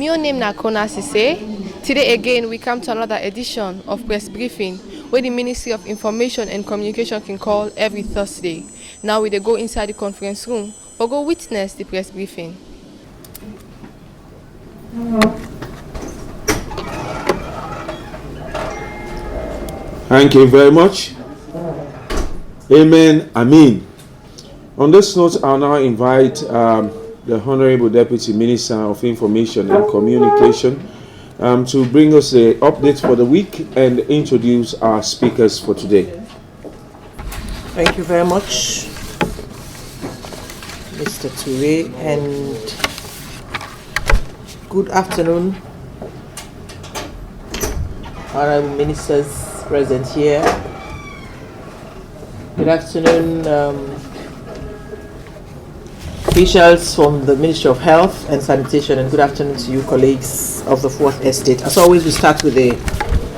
My name is Kona Sise. Today again we come to another edition of press briefing where the Ministry of Information and Communication can call every Thursday. Now we dey go inside the conference room or go witness the press briefing. Thank you very much. Amen. Amen. On this note, I'll now invite the Honorable Deputy Minister of Information and Communication to bring us the update for the week and introduce our speakers for today. Thank you very much, Mr. Ture, and good afternoon, honorable ministers present here. Good afternoon, officials from the Ministry of Health and Sanitation, and good afternoon to you colleagues of the Fourth Estate. As always, we start with the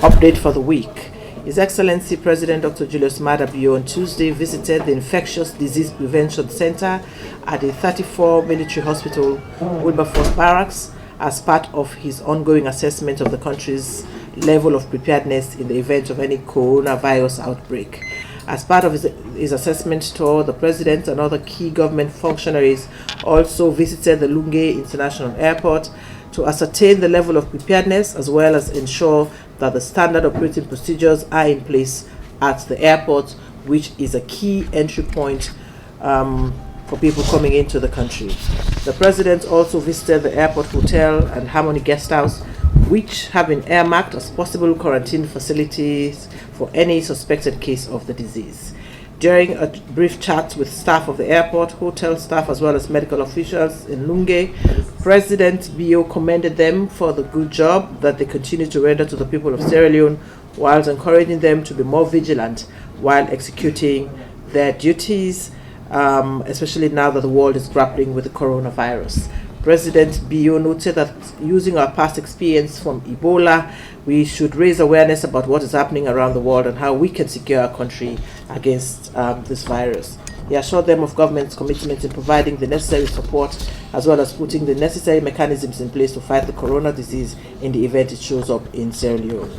update for the week. His Excellency President Dr. Julius Maada Bio on Tuesday visited the Infectious Disease Prevention Center at the 34 Military Hospital, Wilberforce Barracks, as part of his ongoing assessment of the country's level of preparedness in the event of any coronavirus outbreak. As part of his assessment tour, the President and other key government functionaries also visited the Lunge International Airport to ascertain the level of preparedness as well as ensure that the standard operating procedures are in place at the airport, which is a key entry point for people coming into the country. The President also visited the airport hotel and Harmony Guest House, which have been earmarked as possible quarantine facilities for any suspected case of the disease. During a brief chat with staff of the airport, hotel staff, as well as medical officials in Lunge, President Bio commended them for the good job that they continue to render to the people of Sierra Leone, whilst encouraging them to be more vigilant while executing their duties, especially now that the world is grappling with the coronavirus. President Bio noted that using our past experience from Ebola, we should raise awareness about what is happening around the world and how we can secure our country against this virus. He assured them of government's commitment in providing the necessary support as well as putting the necessary mechanisms in place to fight the corona disease in the event it shows up in Sierra Leone.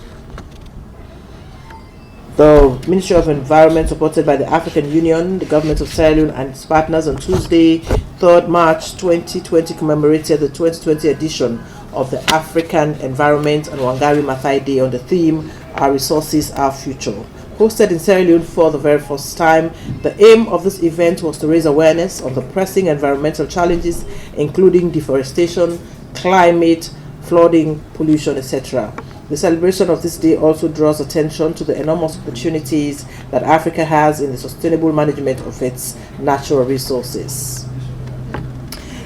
The Ministry of Environment, supported by the African Union, the government of Sierra Leone and its partners, on Tuesday, 3rd March 2020, commemorated the 2020 edition of the African Environment and Wangari Maathai Day on the theme, Our Resources, Our Future. Hosted in Sierra Leone for the very first time, the aim of this event was to raise awareness of the pressing environmental challenges, including deforestation, climate, flooding, pollution, etc. The celebration of this day also draws attention to the enormous opportunities that Africa has in the sustainable management of its natural resources.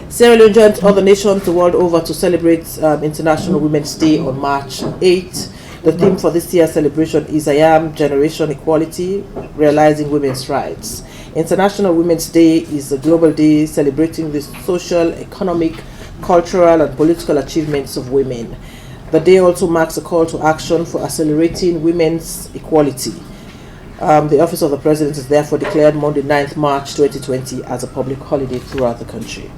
Sierra Leone joined other nations the world over to celebrate International Women's Day on March 8. The theme for this year's celebration is I Am Generation Equality, Realizing Women's Rights. International Women's Day is a global day celebrating the social, economic, cultural, and political achievements of women. The day also marks a call to action for accelerating women's equality. The Office of the President is therefore declared Monday, 9th March 2020 as a public holiday throughout the country.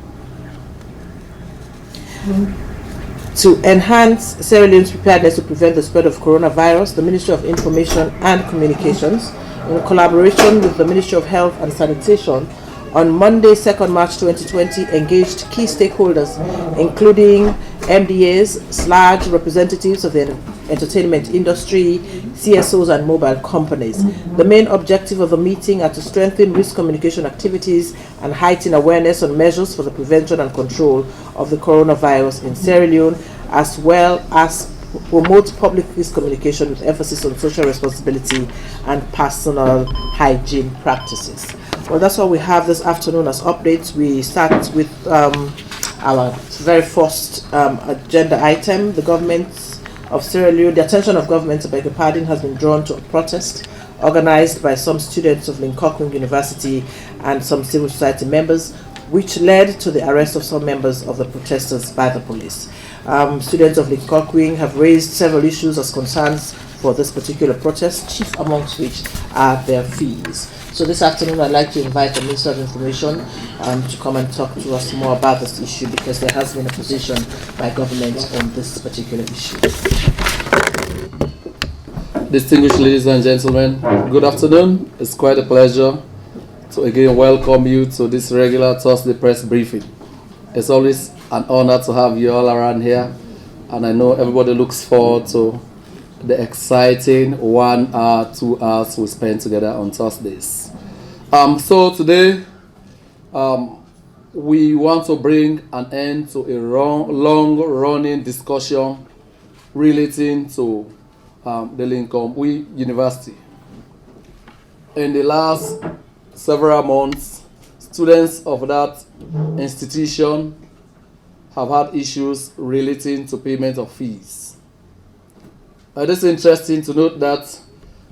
To enhance Sierra Leone's preparedness to prevent the spread of coronavirus, the Ministry of Information and Communications, in collaboration with the Ministry of Health and Sanitation, on Monday, 2nd March 2020, engaged key stakeholders, including MDAs, SLAG, representatives of the entertainment industry, CSOs, and mobile companies. The main objective of the meeting are to strengthen risk communication activities and heighten awareness on measures for the prevention and control of the coronavirus in Sierra Leone, as well as promote public risk communication with emphasis on social responsibility and personal hygiene practices. Well, that's what we have this afternoon as updates. We start with our very first agenda item. The government of Sierra Leone, the attention of government, has been drawn to a protest organized by some students of Limkokwing University and some civil society members, which led to the arrest of some members of the protesters by the police. Students of Limkokwing have raised several issues as concerns for this particular protest, chief amongst which are their fees. So this afternoon, I'd like to invite the Minister of Information to come and talk to us more about this issue, because there has been a position by government on this particular issue. Distinguished ladies and gentlemen, good afternoon. It's quite a pleasure to again welcome you to this regular Thursday press briefing. It's always an honor to have you all around here, and I know everybody looks forward to the exciting 1 hour, 2 hours we spend together on Thursdays. So today, we want to bring an end to a long-running discussion relating to the Limkokwing University. In the last several months, students of that institution have had issues relating to payment of fees. It is interesting to note that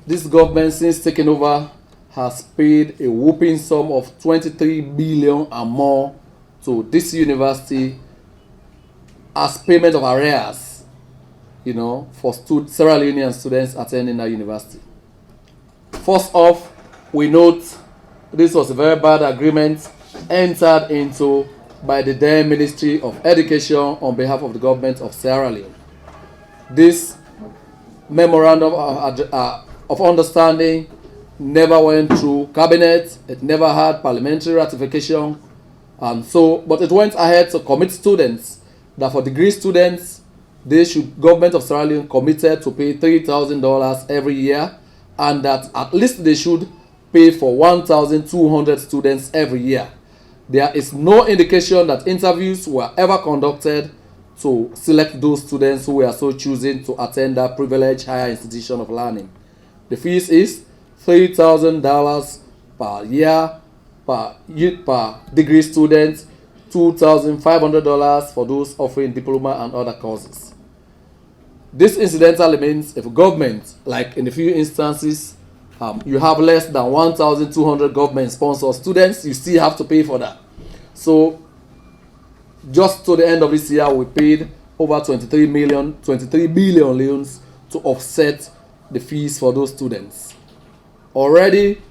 this government, since taking over, has paid a whopping sum of 23 billion and more to this university as payment of arrears, for Sierra Leonean students attending that university. First off, we note this was a very bad agreement entered into by the then Ministry of Education on behalf of the government of Sierra Leone. This memorandum of understanding never went through cabinet. It never had parliamentary ratification, but it went ahead to commit students that for degree students, government of Sierra Leone committed to pay $3,000 every year, and that at least they should pay for 1,200 students every year. There is no indication that interviews were ever conducted to select those students who were so choosing to attend that privileged higher institution of learning. The fees is $3,000 per year per degree student, $2,500 for those offering diploma and other courses. This incidentally means if government, like in a few instances, you have less than 1,200 government-sponsored students, you still have to pay for that. So, just to the end of this year, we paid over 23 billion leones to offset the fees for those students. Already,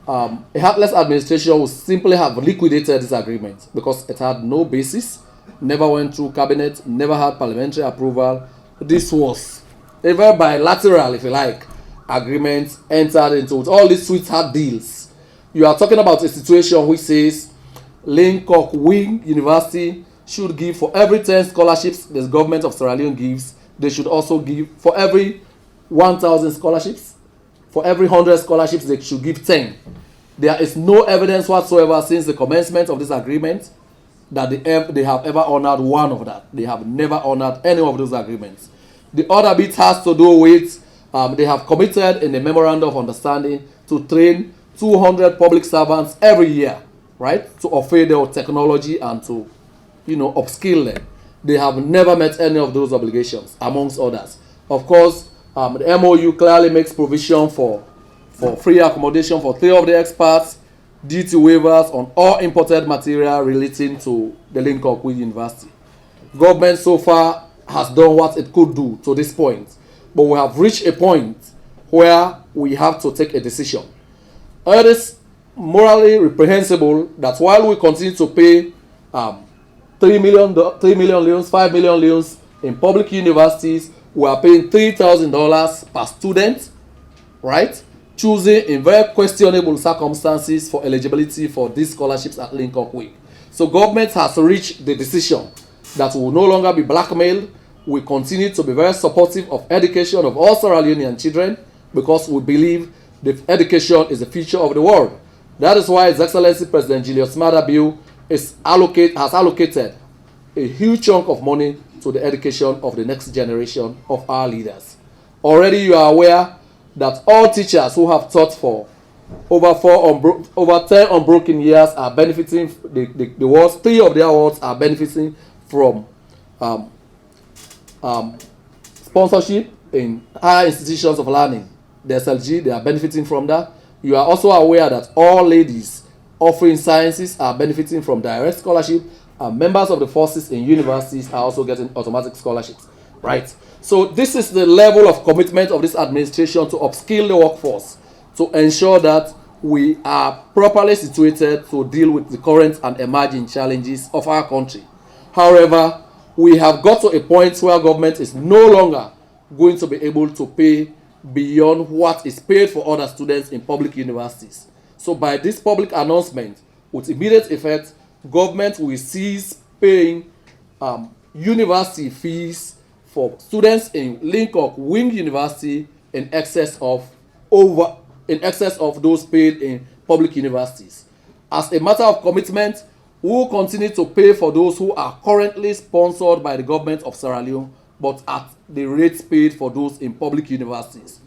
a heartless administration would simply have liquidated this agreement because it had no basis, never went through cabinet, never had parliamentary approval. This was a very bilateral, if you like, agreement entered into with all these sweetheart deals. You are talking about a situation which says Limkokwing University should give for every 10 scholarships the government of Sierra Leone gives, they should also give for every 1,000 scholarships. For every 100 scholarships, they should give 10. There is no evidence whatsoever since the commencement of this agreement that they have ever honored one of that. They have never honored any of those agreements. The other bit has to do with they have committed in the memorandum of understanding to train 200 public servants every year, right, to offer their technology and to, upskill them. They have never met any of those obligations, amongst others. Of course, the MOU clearly makes provision for free accommodation for 3 of the experts, duty waivers on all imported material relating to the Limkokwing University. Government so far has done what it could do to this point, but we have reached a point where we have to take a decision. It is morally reprehensible that while we continue to pay 3 million leones, 5 million leones in public universities, we are paying $3,000 per student, right? Choosing in very questionable circumstances for eligibility for these scholarships at Limkokwing. So government has reached the decision that we will no longer be blackmailed. We continue to be very supportive of education of all Sierra Leonean children because we believe that education is the future of the world. That is why His Excellency President Julius Maada Bio has allocated a huge chunk of money to the education of the next generation of our leaders. Already you are aware that all teachers who have taught for over 10 unbroken years are benefiting. The awards, 3 of the awards are benefiting from sponsorship in higher institutions of learning. The SLG, they are benefiting from that. You are also aware that all ladies offering sciences are benefiting from direct scholarship, and members of the forces in universities are also getting automatic scholarships, right? So this is the level of commitment of this administration to upskill the workforce, to ensure that we are properly situated to deal with the current and emerging challenges of our country. However, we have got to a point where government is no longer going to be able to pay beyond what is paid for other students in public universities. So by this public announcement, with immediate effect, government will cease paying university fees for students in Limkokwing University in excess of those paid in public universities. As a matter of commitment, we will continue to pay for those who are currently sponsored by the government of Sierra Leone, but at the rates paid for those in public universities.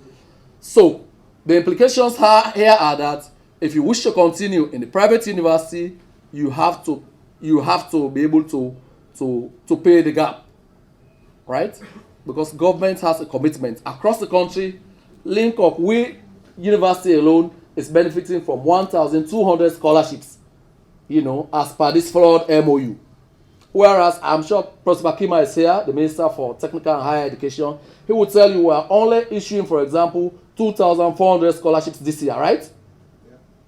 So the implications here are that if you wish to continue in the private university, you have to be able to pay the gap, right? Because government has a commitment across the country. Limkokwing University alone is benefiting from 1,200 scholarships, as per this flawed MOU. Whereas I'm sure Professor Kima is here, the Minister for Technical and Higher Education. He will tell you we are only issuing, for example, 2,400 scholarships this year, right?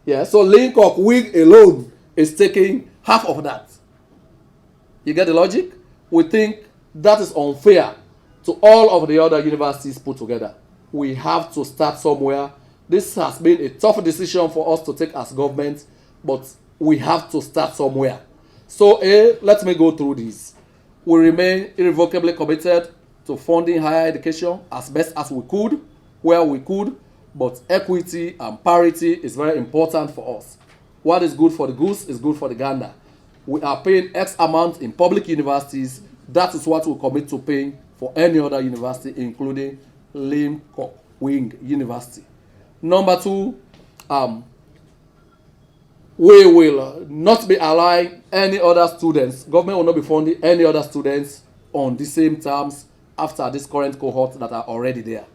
Yeah. So Limkokwing alone is taking half of that. You get the logic? We think that is unfair to all of the other universities put together. We have to start somewhere. This has been a tough decision for us to take as government, but we have to start somewhere. So let me go through this. We remain irrevocably committed to funding higher education as best as we could, where we could, but equity and parity is very important for us. What is good for the goose is good for the gander. We are paying X amount in public universities. That is what we commit to paying for any other university, including Limkokwing University. Number two, we will not be allowing any other students, government will not be funding any other students on the same terms after this current cohort that are already there.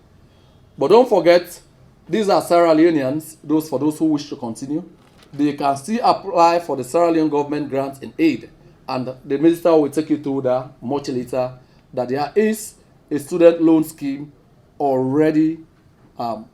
But don't forget, these are Sierra Leoneans, for those who wish to continue. They can still apply for the Sierra Leone government grant in aid. And the minister will take you through that much later, that there is a student loan scheme already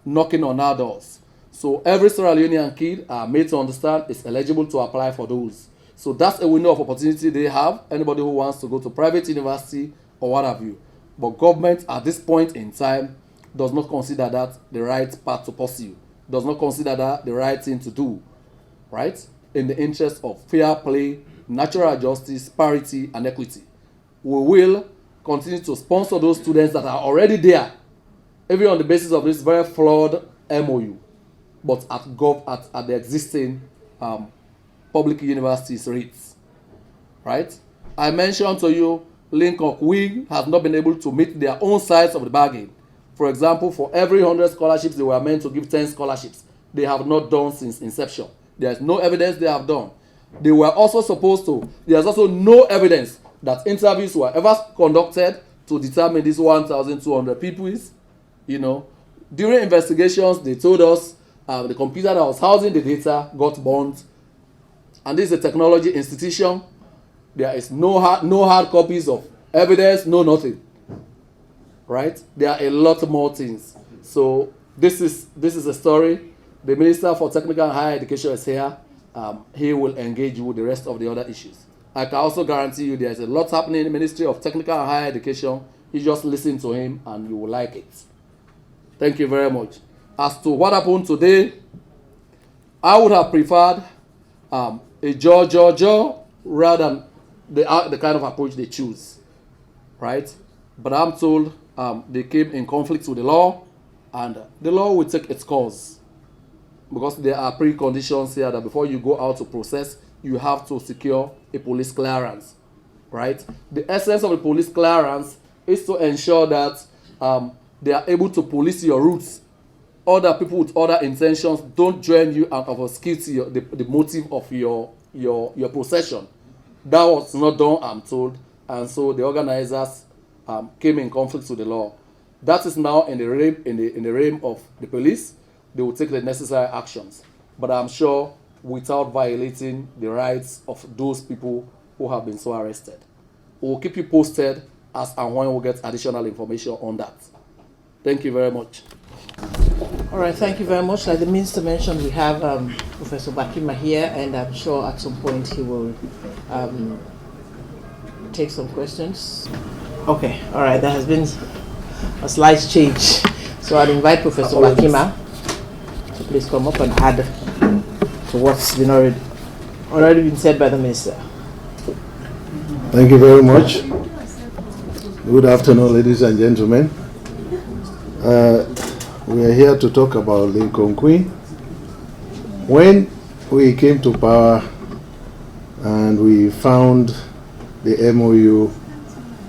knocking on our doors. So every Sierra Leonean kid made to understand is eligible to apply for those. So that's a window of opportunity they have, anybody who wants to go to private university or what have you. But government at this point in time does not consider that the right path to pursue, does not consider that the right thing to do, right? In the interest of fair play, natural justice, parity, and equity. We will continue to sponsor those students that are already there, even on the basis of this very flawed MOU, but at the existing public universities rates, right? I mentioned to you, Limkokwing has not been able to meet their own sides of the bargain. For example, for every 100 scholarships, they were meant to give 10 scholarships. They have not done since inception. There is no evidence they have done. They were also supposed to, there's also no evidence that interviews were ever conducted to determine these 1,200 people. During investigations, they told us the computer that was housing the data got burnt. And this is a technology institution. There is no hard copies of evidence, no nothing. Right? There are a lot more things. So this is a story. The Minister for Technical and Higher Education is here. He will engage you with the rest of the other issues. I can also guarantee you there is a lot happening in the Ministry of Technical and Higher Education. You just listen to him and you will like it. Thank you very much. As to what happened today, I would have preferred a jaw rather than the kind of approach they choose, right? But I'm told they came in conflict with the law, and the law will take its course, because there are preconditions here that before you go out to process, you have to secure a police clearance, right? The essence of the police clearance is to ensure that they are able to police your routes. Other people with other intentions don't join you and obscure the motive of your procession. That was not done, I'm told, and so the organizers came in conflict with the law. That is now in the realm of the police. They will take the necessary actions, but I'm sure without violating the rights of those people who have been so arrested. We will keep you posted as and when we get additional information on that. Thank you very much. All right, thank you very much. Like the minister mentioned, we have Professor Bakima here, and I'm sure at some point he will take some questions. Okay, all right, there has been a slight change. So I'd invite Professor Bakima to please come up and add to what's been already been said by the minister. Thank you very much. Good afternoon, ladies and gentlemen. We are here to talk about Limkokwing. When we came to power and we found the MOU,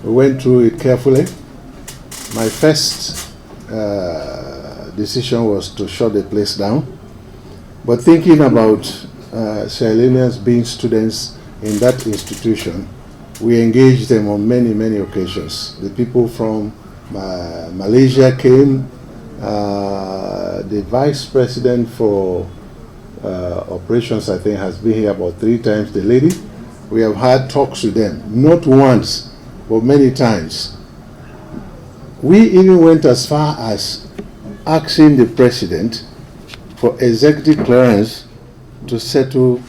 we went through it carefully. My first decision was to shut the place down. But thinking about Sierra Leoneans being students in that institution, we engaged them on many, many occasions. The people from Malaysia came. The vice president for operations, I think, has been here about 3 times, the lady. We have had talks with them, not once, but many times. We even went as far as asking the president for executive clearance to settle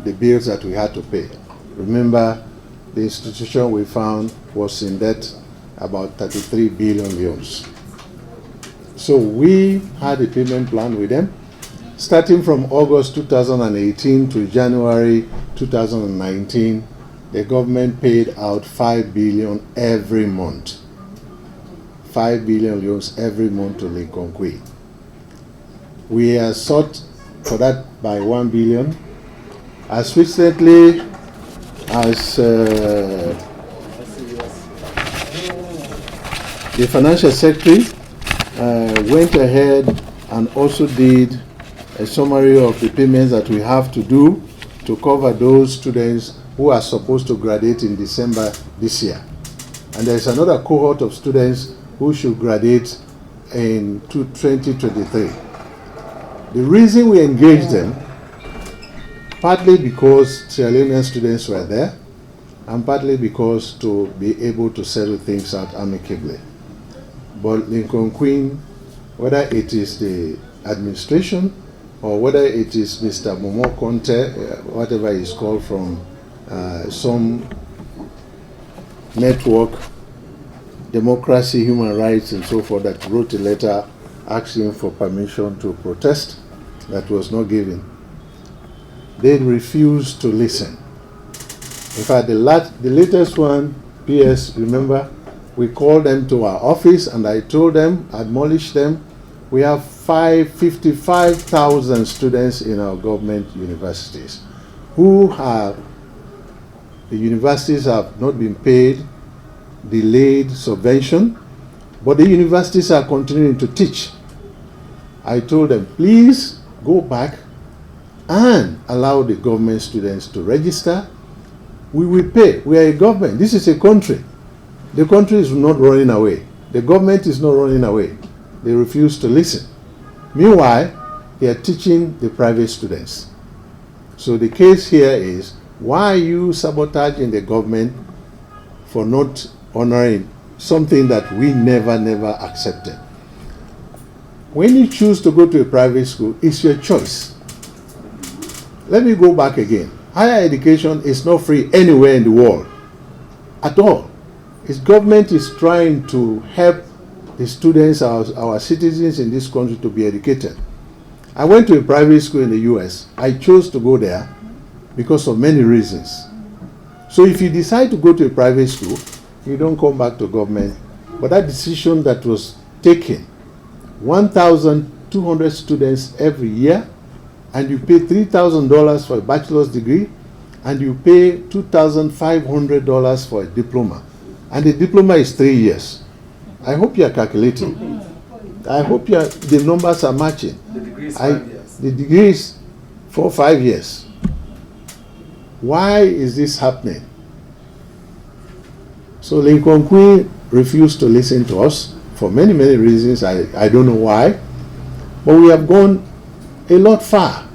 the bills that we had to pay. Remember, the institution we found was in debt about 33 billion leones. So we had a payment plan with them. Starting from August 2018 to January 2019, the government paid out 5 billion every month. 5 billion leones every month to Limkokwing. We are sought for that by 1 billion. As recently as the financial secretary went ahead and also did a summary of the payments that we have to do to cover those students who are supposed to graduate in December this year. And there's another cohort of students who should graduate in 2023. The reason we engaged them, partly because Sierra Leonean students were there, and partly because to be able to settle things out amicably. But Limkokwing, whether it is the administration or whether it is Mr. Momo Conte, whatever he's called from some network, democracy, human rights, and so forth, that wrote a letter asking for permission to protest that was not given. They refused to listen. In fact, the latest one, PS, remember, we called them to our office and I told them, admonished them, we have 55,000 students in our government universities who have, the universities have not been paid, delayed subvention, but the universities are continuing to teach. I told them, please go back and allow the government students to register. We will pay. We are a government. This is a country. The country is not running away. The government is not running away. They refuse to listen. Meanwhile, they are teaching the private students. So the case here is, why are you sabotaging the government for not honoring something that we never accepted? When you choose to go to a private school, it's your choice. Let me go back again. Higher education is not free anywhere in the world at all. Its government is trying to help the students, our citizens in this country, to be educated. I went to a private school in the US. I chose to go there because of many reasons. So if you decide to go to a private school, you don't come back to government. But that decision that was taken, 1,200 students every year, and you pay $3,000 for a bachelor's degree, and you pay $2,500 for a diploma. And the diploma is 3 years. I hope you are calculating. I hope the numbers are matching. The degree is 5 years. The degree is 4 or 5 years. Why is this happening? So Limkokwing refused to listen to us for many reasons. I don't know why. But we have gone a lot far.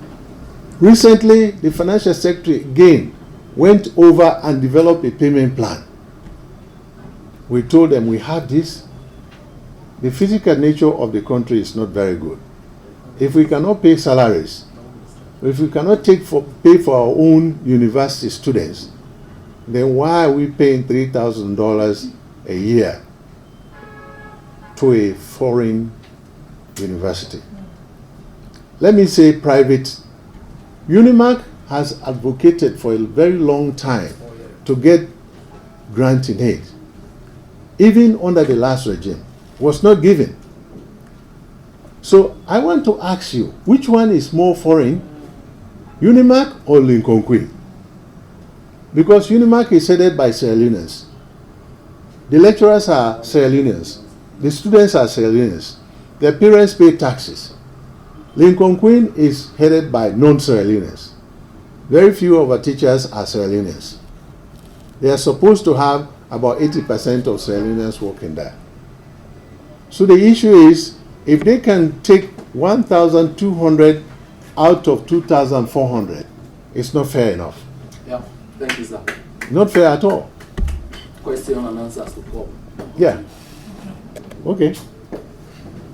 Recently, the financial secretary again went over and developed a payment plan. We told them we have this. The physical nature of the country is not very good. If we cannot pay salaries, if we cannot pay for our own university students, then why are we paying $3,000 a year to a foreign university? Let me say private. UNIMAC has advocated for a very long time to get grant in aid. Even under the last regime, was not given. So I want to ask you, which one is more foreign, UNIMAC or Limkokwing? Because UNIMAC is headed by Sierra Leoneans. The lecturers are Sierra Leoneans. The students are Sierra Leoneans. Their parents pay taxes. Limkokwing is headed by non-Sierra Leoneans. Very few of our teachers are Sierra Leoneans. They are supposed to have about 80% of Sierra Leoneans working there. So the issue is, if they can take 1,200 out of 2,400, it's not fair enough. Yeah, thank you, sir. Not fair at all. Question and answers to come. Yeah. Okay.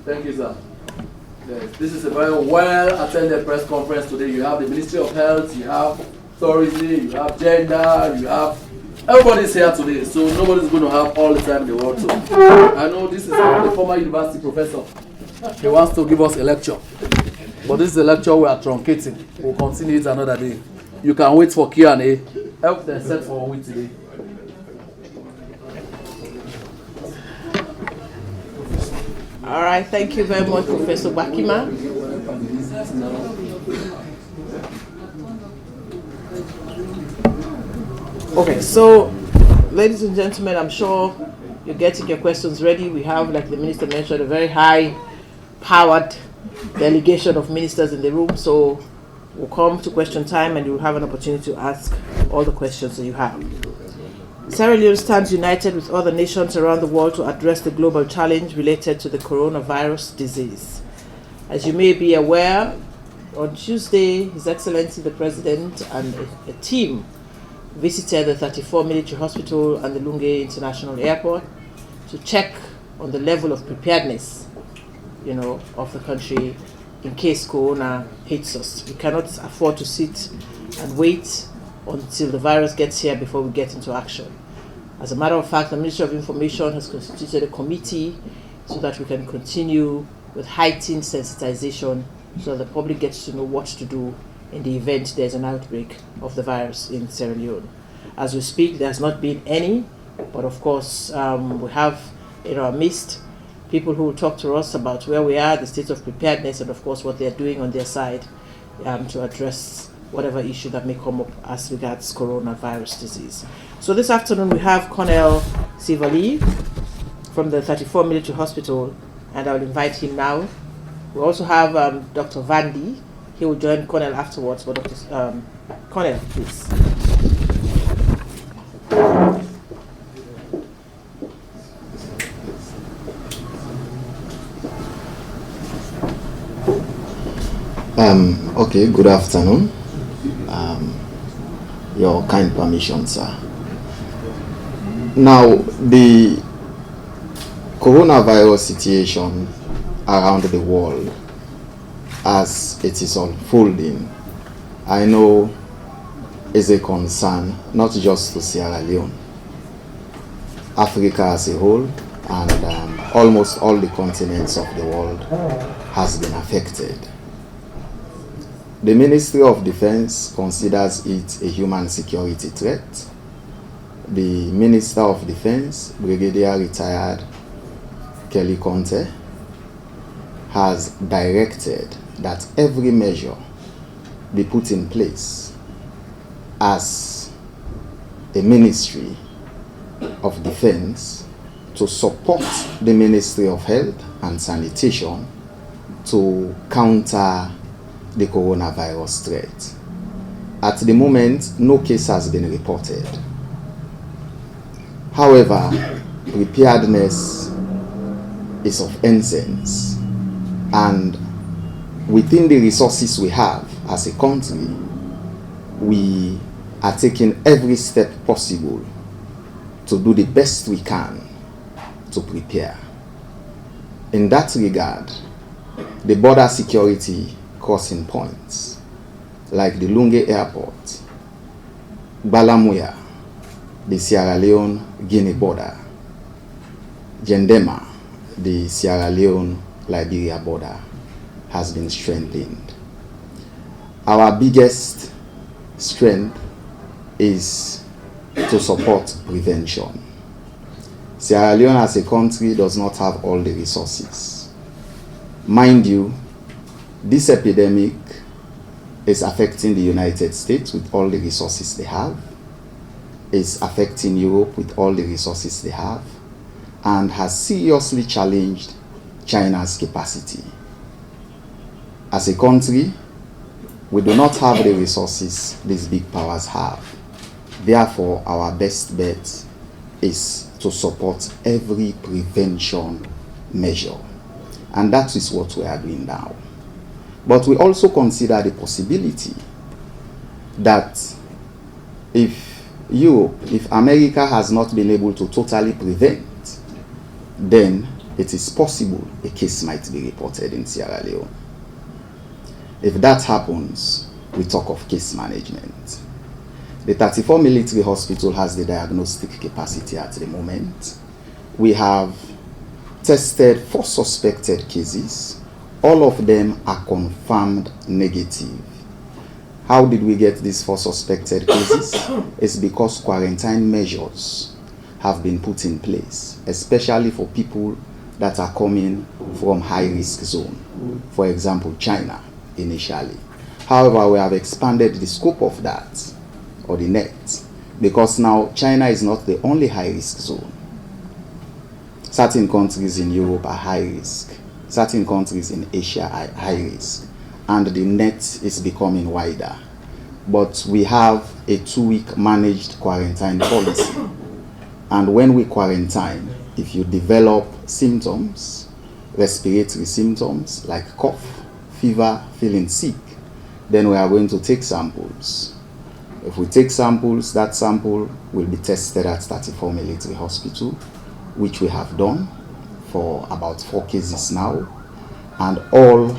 Thank you, sir. Yes, this is a very well-attended press conference today. You have the Ministry of Health, you have tourism, you have gender, you have... Everybody's here today, so nobody's going to have all the time in the world. So I know this is the former university professor. He wants to give us a lecture. But this is a lecture we are truncating. We'll continue it another day. You can wait for Q&A. Help them set for a week today. All right, thank you very much, Professor Bakima. Okay, so, ladies and gentlemen, I'm sure you're getting your questions ready. We have, like the minister mentioned, a very high-powered delegation of ministers in the room, so we'll come to question time and you'll have an opportunity to ask all the questions that you have. Sierra Leone stands united with other nations around the world to address the global challenge related to the coronavirus disease. As you may be aware, on Tuesday, His Excellency the President and a team visited the 34 military hospital and the Lunge International Airport to check on the level of preparedness, of the country in case Corona hits us. We cannot afford to sit and wait until the virus gets here before we get into action. As a matter of fact, the Ministry of Information has constituted a committee so that we can continue with heightened sensitization so that the public gets to know what to do in the event there's an outbreak of the virus in Sierra Leone. As we speak, there has not been any, but of course we have in our midst people who will talk to us about where we are, the state of preparedness, and of course what they're doing on their side to address whatever issue that may come up as regards coronavirus disease. So this afternoon we have Colonel Sivali from the 34 Military Hospital, and I'll invite him now. We also have Dr. Vandi. He will join Colonel afterwards, but Dr. Colonel, please. Okay, good afternoon. Your kind permission, sir. Now, the coronavirus situation around the world as it is unfolding, I know is a concern not just to Sierra Leone, Africa as a whole, and almost all the continents of the world has been affected. The Ministry of Defense considers it a human security threat. The Minister of Defense, Brigadier Retired Kelly Conte, has directed that every measure be put in place as a Ministry of Defense to support the Ministry of Health and Sanitation to counter the coronavirus threat. At the moment, no case has been reported. However, preparedness is of essence, and within the resources we have as a country, we are taking every step possible to do the best we can to prepare. In that regard, the border security crossing points, like the Lunge Airport, Balamuya, the Sierra Leone-Guinea border, Gendema, the Sierra Leone-Liberia border, has been strengthened. Our biggest strength is to support prevention. Sierra Leone as a country does not have all the resources. Mind you, this epidemic is affecting the United States with all the resources they have, is affecting Europe with all the resources they have, and has seriously challenged China's capacity. As a country, we do not have the resources these big powers have. Therefore, our best bet is to support every prevention measure. And that is what we are doing now. But we also consider the possibility that if Europe, if America has not been able to totally prevent, then it is possible a case might be reported in Sierra Leone. If that happens, we talk of case management. The 34 military hospital has the diagnostic capacity at the moment. We have tested 4 suspected cases. All of them are confirmed negative. How did we get these 4 suspected cases? It's because quarantine measures have been put in place, especially for people that are coming from high-risk zone. For example, China initially. However, we have expanded the scope of that, or the net, because now China is not the only high-risk zone. Certain countries in Europe are high risk. Certain countries in Asia are high risk. And the net is becoming wider. But we have a 2-week managed quarantine policy. And when we quarantine, if you develop symptoms, respiratory symptoms like cough, fever, feeling sick, then we are going to take samples. If we take samples, that sample will be tested at 34 military hospital, which we have done for about 4 cases now. And all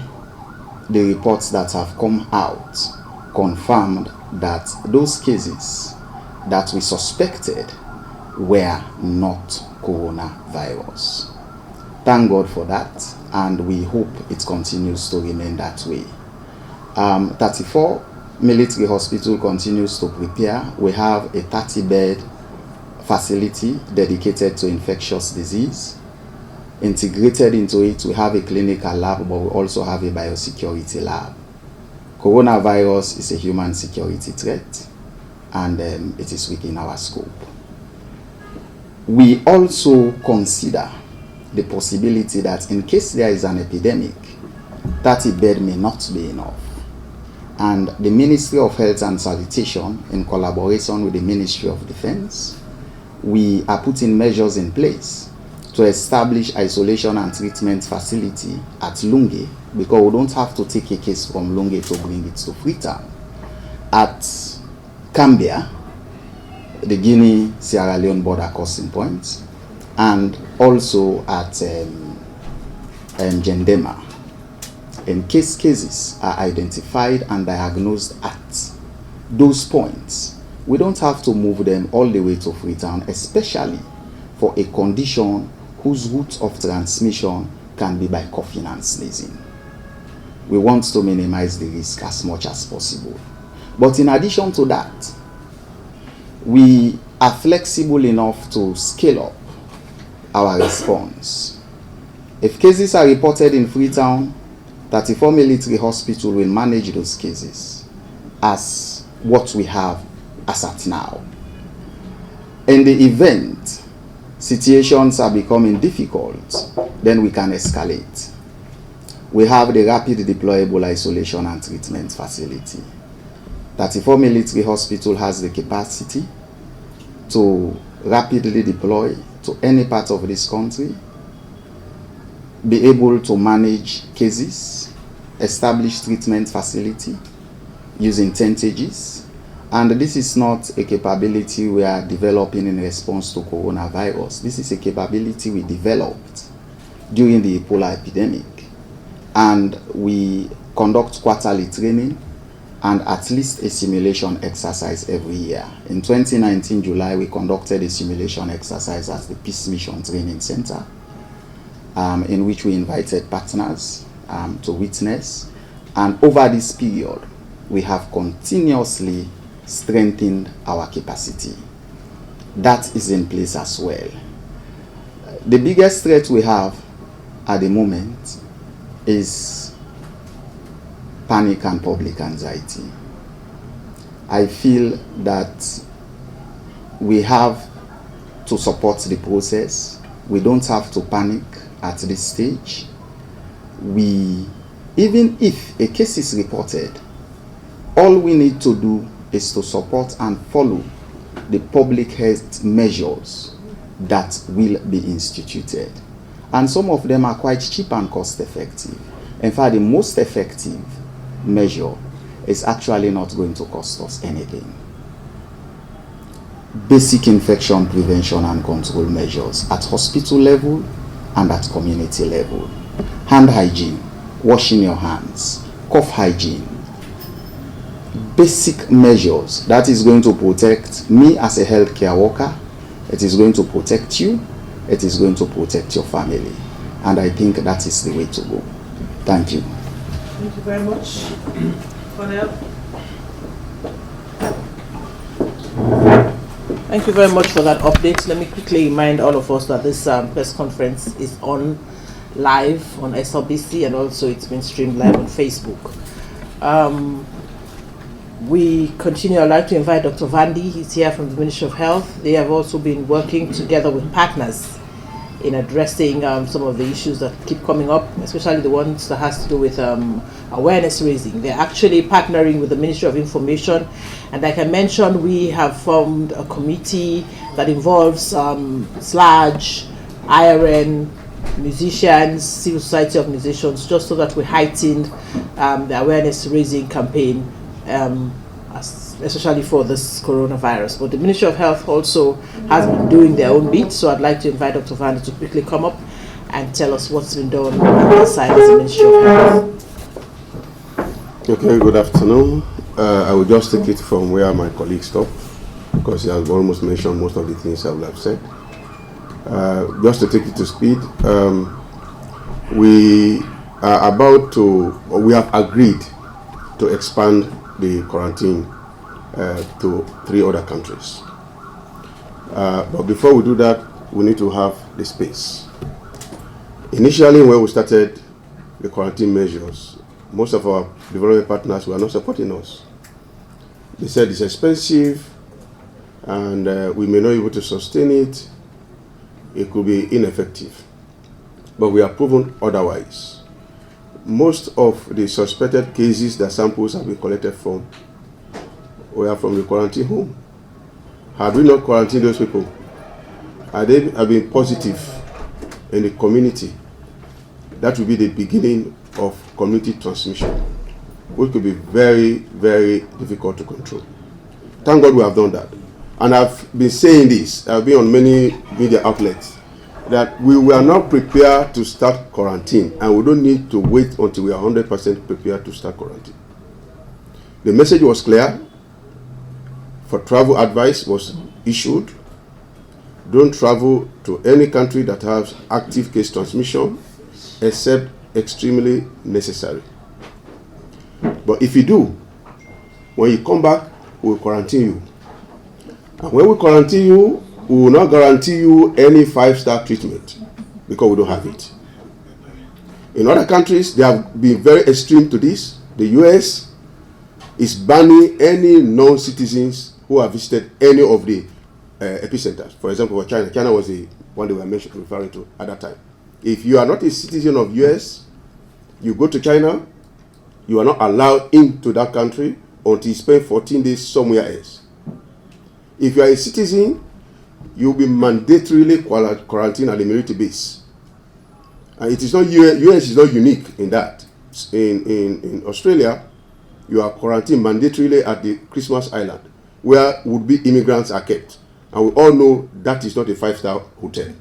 the reports that have come out confirmed that those cases that we suspected were not coronavirus. Thank God for that, and we hope it continues to remain that way. 34 military hospital continues to prepare. We have a 30-bed facility dedicated to infectious disease. Integrated into it, we have a clinical lab, but we also have a biosecurity lab. Coronavirus is a human security threat, and it is within our scope. We also consider the possibility that in case there is an epidemic, 30 bed may not be enough. And the Ministry of Health and Sanitation, in collaboration with the Ministry of Defense, we are putting measures in place to establish isolation and treatment facility at Lunge, because we don't have to take a case from Lunge to bring it to Freetown. At Cambia, the Guinea-Sierra Leone border crossing point, and also at Gendema. In case cases are identified and diagnosed at those points, we don't have to move them all the way to Freetown, especially for a condition whose route of transmission can be by coughing and sneezing. We want to minimize the risk as much as possible. But in addition to that, we are flexible enough to scale up our response. If cases are reported in Freetown, 34 military hospital will manage those cases as what we have as at now. In the event situations are becoming difficult, then we can escalate. We have the rapid deployable isolation and treatment facility. 34 military hospital has the capacity to rapidly deploy to any part of this country, be able to manage cases, establish treatment facility using tentages, And this is not a capability we are developing in response to coronavirus. This is a capability we developed during the Ebola epidemic. And we conduct quarterly training and at least a simulation exercise every year. In 2019 July, we conducted a simulation exercise at the Peace Mission Training Center, in which we invited partners to witness. And over this period, we have continuously strengthened our capacity. That is in place as well. The biggest threat we have at the moment is panic and public anxiety. I feel that we have to support the process. We don't have to panic at this stage. Even if a case is reported, all we need to do is to support and follow the public health measures that will be instituted. And some of them are quite cheap and cost effective. In fact, the most effective measure is actually not going to cost us anything. Basic infection prevention and control measures at hospital level and at community level. Hand hygiene, washing your hands, cough hygiene. Basic measures that is going to protect me as a healthcare worker. It is going to protect you. It is going to protect your family. And I think that is the way to go. Thank you. Thank you very much. Cornell. Thank you very much for that update. Let me quickly remind all of us that this press conference is on live on SLBC, and also it's been streamed live on Facebook. We continue. I'd like to invite Dr. Vandi. He's here from the Ministry of Health. They have also been working together with partners in addressing some of the issues that keep coming up, especially the ones that has to do with awareness raising. They're actually partnering with the Ministry of Information, and like I mentioned, we have formed a committee that involves SLAG, IRN, musicians, civil society organizations, just so that we heighten the awareness raising campaign, especially for this coronavirus. But the Ministry of Health also has been doing their own bit, so I'd like to invite Dr. Vandi to quickly come up and tell us what's been done on the side of the Ministry of Health. Okay, good afternoon. I will just take it from where my colleague stopped, because he has almost mentioned most of the things I would have said. Just to take it to speed, we have agreed to expand the quarantine to 3 other countries. But before we do that, we need to have the space. Initially, when we started the quarantine measures, most of our development partners were not supporting us. They said it's expensive and we may not be able to sustain it. It could be ineffective. But we have proven otherwise. Most of the suspected cases that samples have been collected from were from the quarantine home. Had we not quarantined those people, had they have been positive in the community, that would be the beginning of community transmission, which could be very, very difficult to control. Thank God we have done that. And I've been saying this, I've been on many media outlets, that we were not prepared to start quarantine, and we don't need to wait until we are 100% prepared to start quarantine. The message was clear. For travel advice was issued. Don't travel to any country that has active case transmission except extremely necessary. But if you do, when you come back, we will quarantine you. And when we quarantine you, we will not guarantee you any 5-star treatment because we don't have it. In other countries, they have been very extreme to this. The US is banning any non-citizens who have visited any of the epicenters. For example, for China. China was the one they were referring to at that time. If you are not a citizen of US, you go to China, you are not allowed into that country until you spend 14 days somewhere else. If you are a citizen, you will be mandatorily quarantined at the military base. And it is not US is not unique in that. In Australia, you are quarantined mandatorily at the Christmas Island. where would-be immigrants are kept. And we all know that is not a 5-star hotel.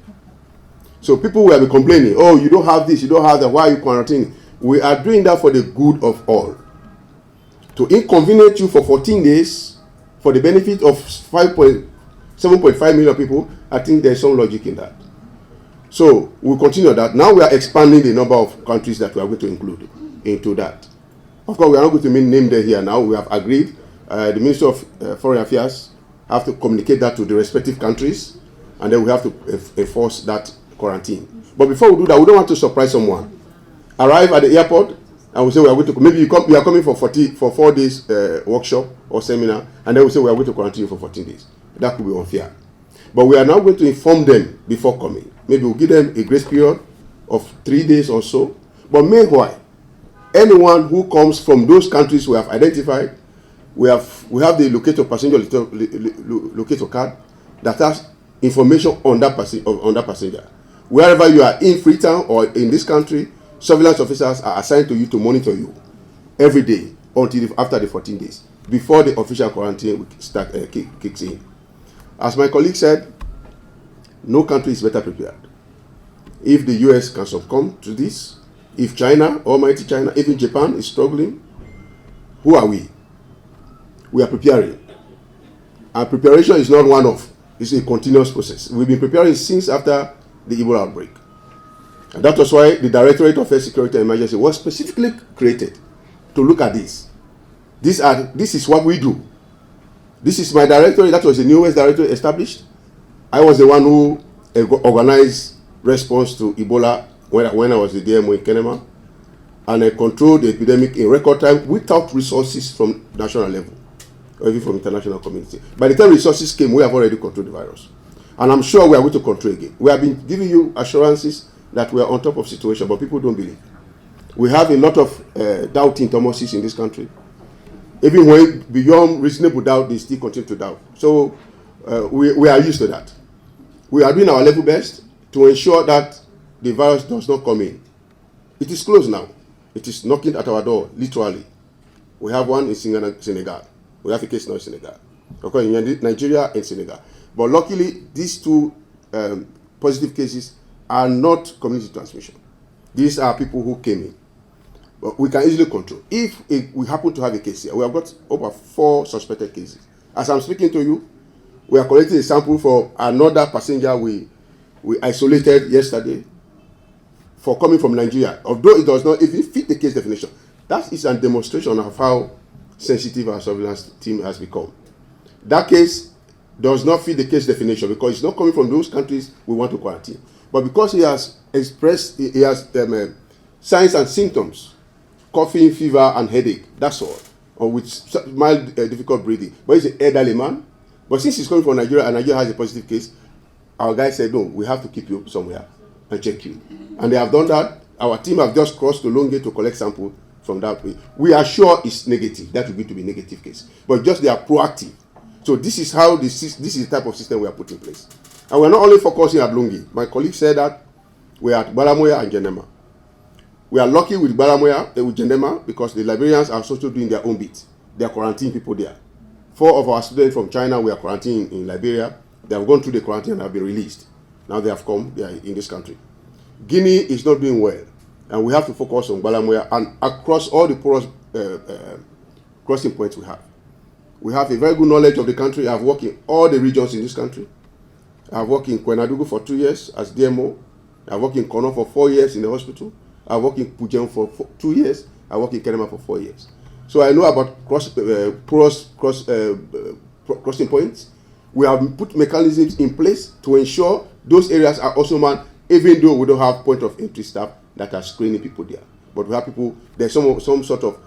So people will be complaining, oh, you don't have this, you don't have that, why are you quarantining? We are doing that for the good of all. To inconvenience you for 14 days, for the benefit of 7.5 million people, I think there's some logic in that. So we'll continue that. Now we are expanding the number of countries that we are going to include into that. Of course, we are not going to name them here now. We have agreed. The Minister of Foreign Affairs have to communicate that to the respective countries, and then we have to enforce that quarantine. But before we do that, we don't want to surprise someone. Arrive at the airport, and we say we are going to, maybe you are coming for 4 days workshop or seminar, and then we say we are going to quarantine you for 14 days. That could be unfair. But we are now going to inform them before coming. Maybe we'll give them a grace period of 3 days or so. But meanwhile, anyone who comes from those countries we have identified, we have the locator passenger locator card that has information on that passenger. Wherever you are in Freetown or in this country, surveillance officers are assigned to you to monitor you every day until after the 14 days, before the official quarantine kicks in. As my colleague said, no country is better prepared. If the US can succumb to this, if China, almighty China, even Japan is struggling, who are we? We are preparing. And preparation is not one-off. It's a continuous process. We've been preparing since after the Ebola outbreak. And that was why the Directorate of Health Security and Emergency was specifically created to look at this. This is what we do. This is my directorate. That was the newest directorate established. I was the one who organized response to Ebola when I was the DMO in Kenema, and I controlled the epidemic in record time without resources from national level or even from international community. By the time resources came, we have already controlled the virus. And I'm sure we are going to control again. We have been giving you assurances that we are on top of the situation, but people don't believe. We have a lot of doubting Thomases in this country. Even when beyond reasonable doubt, they still continue to doubt. So we are used to that. We are doing our level best to ensure that the virus does not come in. It is closed now. It is knocking at our door, literally. We have one in Senegal. We have a case now in Senegal. Okay, in Nigeria and Senegal. But luckily, these two positive cases are not community transmission. These are people who came in. But we can easily control. If we happen to have a case here, we have got over 4 suspected cases. As I'm speaking to you, we are collecting a sample for another passenger we isolated yesterday for coming from Nigeria. Although it does not even fit the case definition, that is a demonstration of how sensitive our surveillance team has become. That case does not fit the case definition because it's not coming from those countries we want to quarantine. But because he has expressed, he has signs and symptoms, coughing, fever, and headache, that's all, or with mild difficult breathing. But he's an elderly man. But since he's coming from Nigeria and Nigeria has a positive case, our guy said, no, we have to keep you somewhere and check you. And they have done that. Our team have just crossed to Longate to collect sample from that way. We are sure it's negative. That will be to be negative case. But just they are proactive. So this is how this is the type of system we are putting in place. And we're not only focusing at Lungi. My colleague said that we are at Balamoya and Genema. We are lucky with Balamoya and with Genema because the Liberians are also doing their own bit. They are quarantining people there. 4 of our students from China were quarantined in Liberia. They have gone through the quarantine and have been released. Now they have come, they are in this country. Guinea is not doing well. And we have to focus on Balamoya and across all the porous crossing points we have. We have a very good knowledge of the country. I have worked in all the regions in this country. I have worked in Kwenadugu for 2 years as DMO. I have worked in Kono for 4 years in the hospital. I have worked in Pujem for 2 years. I worked in Kenema for 4 years. So I know about porous crossing points. We have put mechanisms in place to ensure those areas are also manned, even though we don't have point of entry staff that are screening people there. But we have people, there's some sort of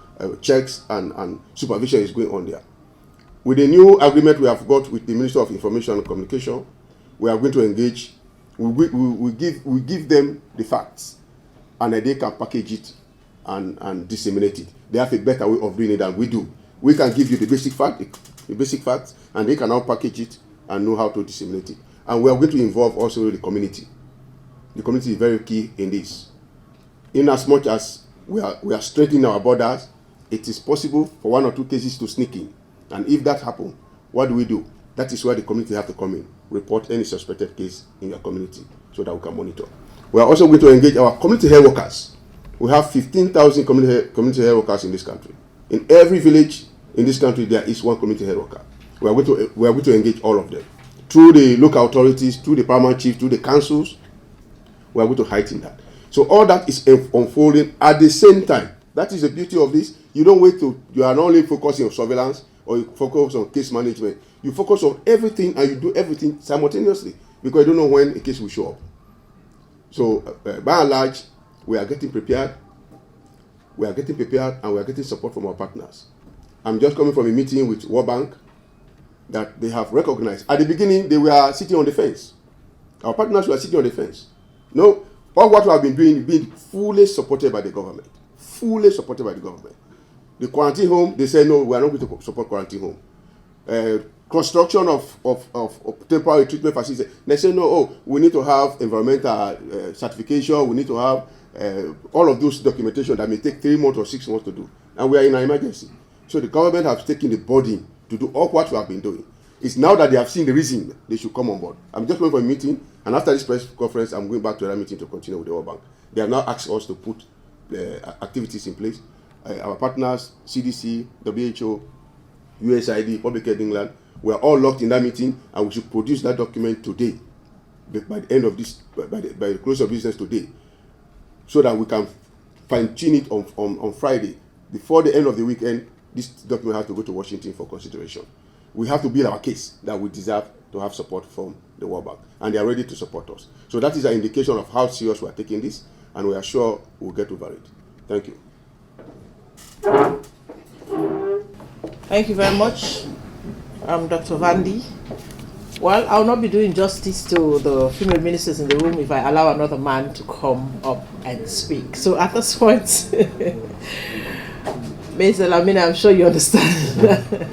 checks and supervision is going on there. With the new agreement we have got with the Minister of Information and Communication, we are going to engage. We give them the facts, and they can package it and disseminate it. They have a better way of doing it than we do. We can give you the basic facts, and they can now package it and know how to disseminate it. And we are going to involve also the community. The community is very key in this. In as much as we are strengthening our borders, it is possible for 1 or 2 cases to sneak in. And if that happens, what do? That is where the community have to come in, report any suspected case in your community so that we can monitor. We are also going to engage our community health workers. We have 15,000 community health workers in this country. In every village in this country, there is one community health worker. We are going to engage all of them through the local authorities, through the paramount chief, through the councils. We are going to heighten that. So all that is unfolding at the same time. That is the beauty of this. You don't wait to, you are not only focusing on surveillance or you focus on case management. You focus on everything and you do everything simultaneously because you don't know when a case will show up. So by and large, we are getting prepared. We are getting prepared and we are getting support from our partners. I'm just coming from a meeting with World Bank that they have recognized. At the beginning, they were sitting on the fence. Our partners were sitting on the fence. No, all what we have been doing is being fully supported by the government. Fully supported by the government. The quarantine home, they said, no, we are not going to support quarantine home. Construction of temporary treatment facilities. They say, no, we need to have environmental certification, we need to have all of those documentation that may take 3 months or 6 months to do. And we are in an emergency. So the government has taken the burden to do all what we have been doing. It's now that they have seen the reason they should come on board. I'm just going for a meeting, and after this press conference, I'm going back to that meeting to continue with the World Bank. They have now asked us to put activities in place. Our partners, CDC, WHO, USAID, Public Health England, we are all locked in that meeting, and we should produce that document today, by the end of this, by the close of business today, so that we can fine-tune it on Friday. Before the end of the weekend, this document has to go to Washington for consideration. We have to build our case that we deserve to have support from the World Bank, and they are ready to support us. So that is an indication of how serious we are taking this, and we are sure we'll get over it. Thank you. Thank you very much, Dr. Vandy. Well, I'll not be doing justice to the female ministers in the room if I allow another man to come up and speak. So at this point, Mr. Lamina, I'm sure you understand.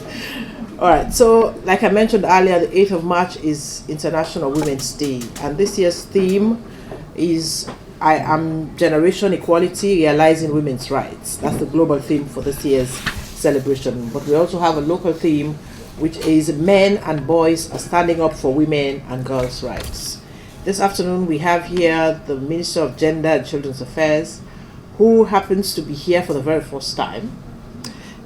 All right, so like I mentioned earlier, the 8th of March is International Women's Day, and this year's theme is I Am Generation Equality, Realizing Women's Rights. That's the global theme for this year's celebration. But we also have a local theme, which is Men and Boys are Standing Up for Women and Girls' Rights. This afternoon we have here the Minister of Gender and Children's Affairs, who happens to be here for the very first time.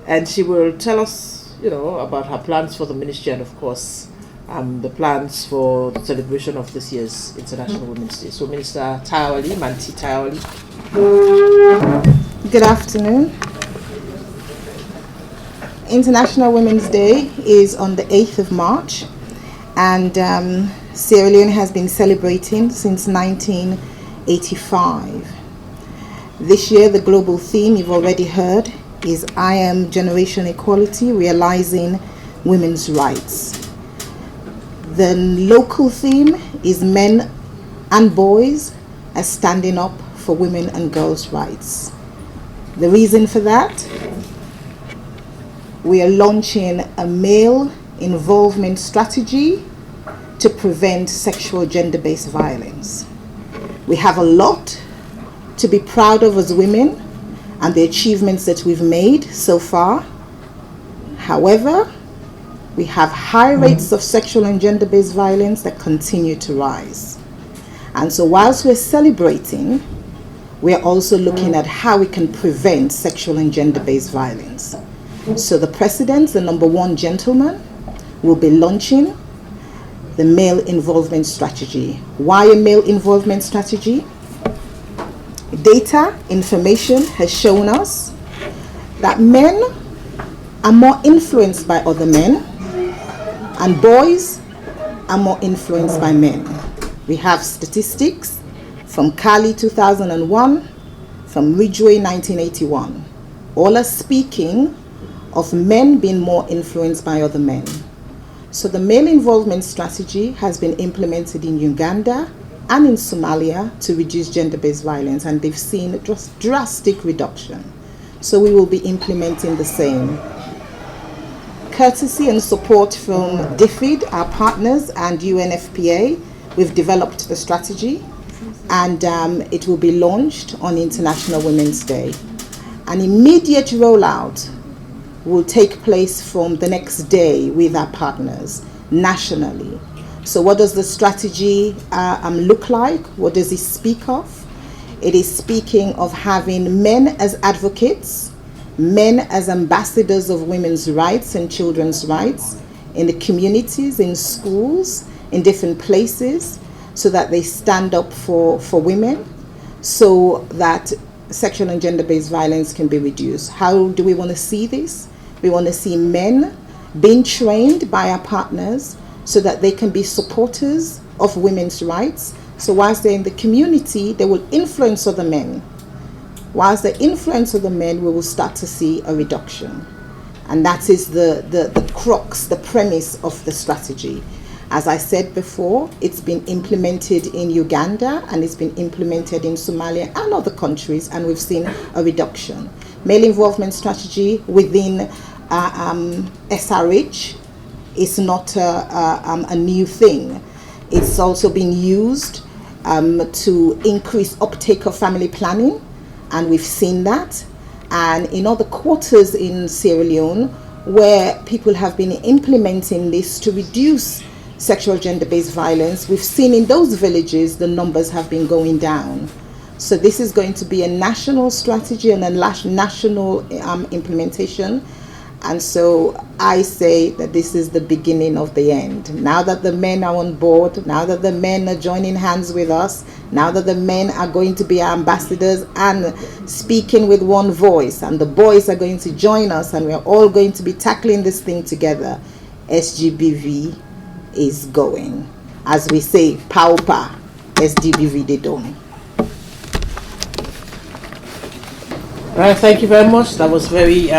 And she will tell us, about her plans for the ministry and, of course, the plans for the celebration of this year's International Women's Day. So, Minister Taiwali, Manti Taiwali. Good afternoon. International Women's Day is on the 8th of March, and Sierra Leone has been celebrating since 1985. This year, the global theme you've already heard is I Am Generation Equality, Realizing Women's Rights. The local theme is Men and Boys are Standing Up for Women and Girls' Rights. The reason for that, we are launching a male involvement strategy to prevent sexual gender-based violence. We have a lot to be proud of as women and the achievements that we've made so far. However, we have high rates of sexual and gender-based violence that continue to rise. And so whilst we're celebrating, we're also looking at how we can prevent sexual and gender-based violence. So the President, the number one gentleman, will be launching the male involvement strategy. Why a male involvement strategy? Data, information has shown us that men are more influenced by other men and boys are more influenced by men. We have statistics from Cali 2001, from Ridgeway 1981. All are speaking of men being more influenced by other men. So the male involvement strategy has been implemented in Uganda and in Somalia to reduce gender-based violence, and they've seen a drastic reduction. So we will be implementing the same. Courtesy and support from DFID, our partners, and UNFPA, we've developed the strategy, and it will be launched on International Women's Day. An immediate rollout will take place from the next day with our partners nationally. So what does the strategy look like? What does it speak of? It is speaking of having men as advocates, men as ambassadors of women's rights and children's rights in the communities, in schools, in different places, so that they stand up for women, so that sexual and gender-based violence can be reduced. How do we want to see this? We want to see men being trained by our partners so that they can be supporters of women's rights. So whilst they're in the community, they will influence other men. Whilst they influence other men, we will start to see a reduction. And that is the crux, the premise of the strategy. As I said before, it's been implemented in Uganda and it's been implemented in Somalia and other countries, and we've seen a reduction. Male involvement strategy within SRH is not a new thing. It's also been used to increase uptake of family planning, and we've seen that. And in other quarters in Sierra Leone, where people have been implementing this to reduce sexual gender-based violence, we've seen in those villages the numbers have been going down. So this is going to be a national strategy and a national implementation. And so I say that this is the beginning of the end. Now that the men are on board, now that the men are joining hands with us, now that the men are going to be our ambassadors and speaking with one voice, and the boys are going to join us, and we're all going to be tackling this thing together, SGBV is going. As we say, paupa, SGBV de don. Thank you very much. That was very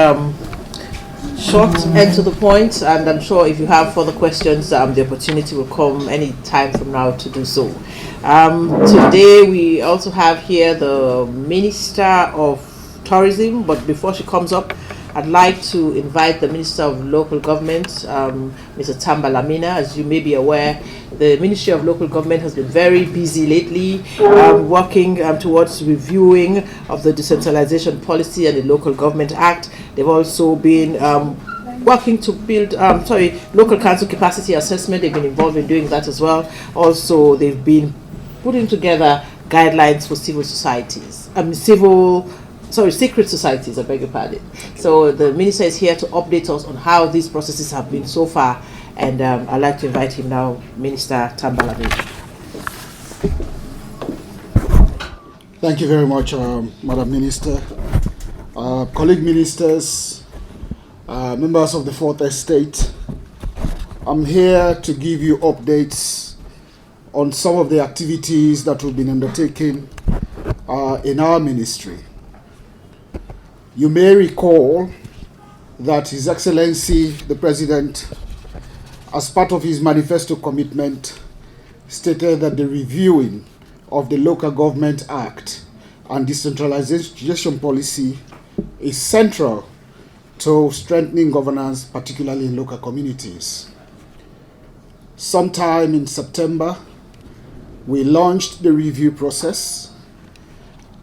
short and to the point, and I'm sure if you have further questions, the opportunity will come any time from now to do so. Today we also have here the Minister of Tourism, but before she comes up, I'd like to invite the Minister of Local Government, Mr. Tamba Lamina. As you may be aware, the Ministry of Local Government has been very busy lately, working towards reviewing of the decentralization policy and the Local Government Act. They've also been working to build, local council capacity assessment. They've been involved in doing that as well. Also, they've been putting together guidelines for civil societies, secret societies, I beg your pardon. So the Minister is here to update us on how these processes have been so far, and I'd like to invite him now, Minister Tambalabi. Thank you very much, Madam Minister. Colleague ministers, members of the Fourth Estate, I'm here to give you updates on some of the activities that have been undertaken in our ministry. You may recall that His Excellency the President, as part of his manifesto commitment, stated that the reviewing of the Local Government Act and decentralization policy is central to strengthening governance, particularly in local communities. Sometime in September, we launched the review process.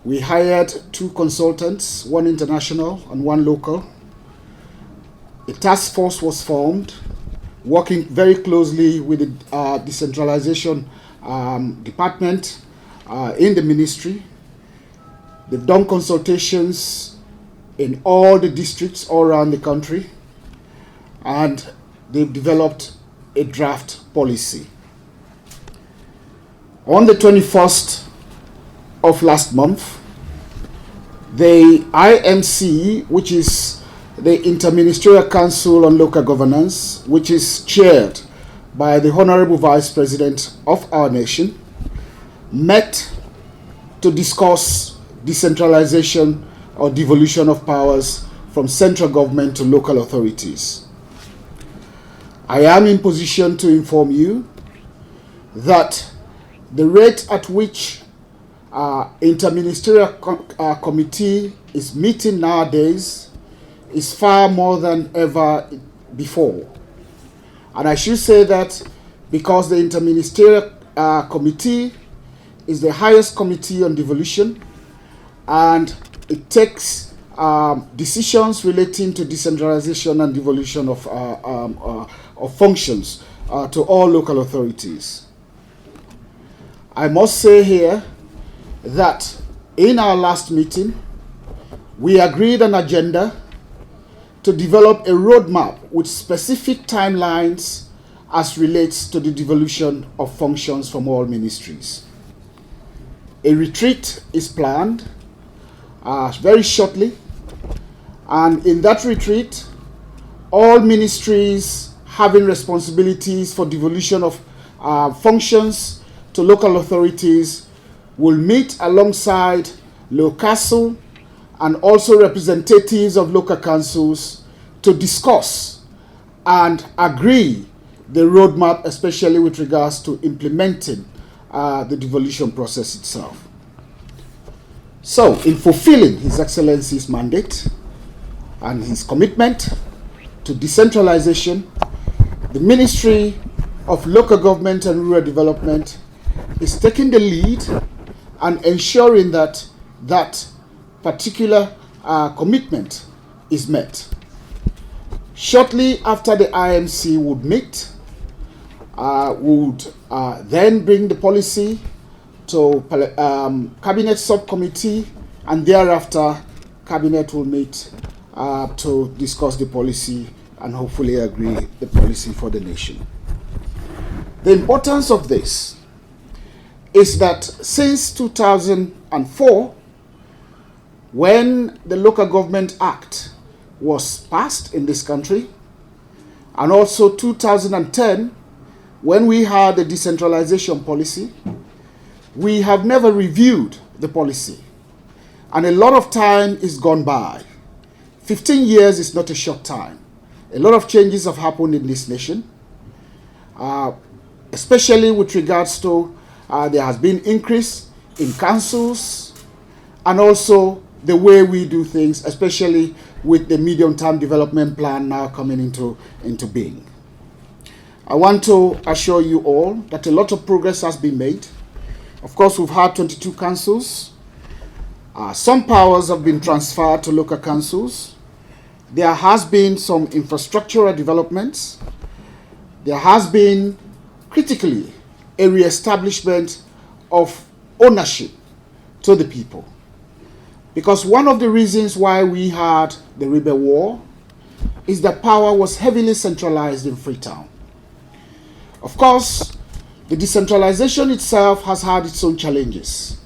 We hired 2 consultants, one international and one local. A task force was formed, working very closely with the decentralization department in the ministry. They've done consultations in all the districts all around the country, and they've developed a draft policy. On the 21st of last month, the IMC, which is the Interministerial Council on Local Governance, which is chaired by the Honorable Vice President of our nation, met to discuss decentralization or devolution of powers from central government to local authorities. I am in position to inform you that the rate at which interministerial committee is meeting nowadays is far more than ever before. And I should say that because the interministerial committee is the highest committee on devolution, and it takes decisions relating to decentralization and devolution of functions to all local authorities. I must say here that in our last meeting, we agreed an agenda to develop a roadmap with specific timelines as relates to the devolution of functions from all ministries. A retreat is planned very shortly, and in that retreat, all ministries having responsibilities for devolution of functions to local authorities will meet alongside LOCASL and also representatives of local councils to discuss and agree the roadmap, especially with regards to implementing the devolution process itself. So, in fulfilling His Excellency's mandate and his commitment to decentralization, the Ministry of Local Government and Rural Development is taking the lead and ensuring that that particular commitment is met. Shortly after the IMC would meet, would then bring the policy to Cabinet Subcommittee, and thereafter Cabinet will meet to discuss the policy and hopefully agree the policy for the nation. The importance of this is that since 2004, when the Local Government Act was passed in this country, and also 2010, when we had the decentralization policy, we have never reviewed the policy. And a lot of time is gone by. 15 years is not a short time. A lot of changes have happened in this nation, especially with regards to there has been increase in councils and also the way we do things, especially with the medium-term development plan now coming into being. I want to assure you all that a lot of progress has been made. Of course, we've had 22 councils. Some powers have been transferred to local councils. There has been some infrastructural developments. There has been, critically, a re-establishment of ownership to the people. Because one of the reasons why we had the Rebel War is that power was heavily centralized in Freetown. Of course, the decentralization itself has had its own challenges.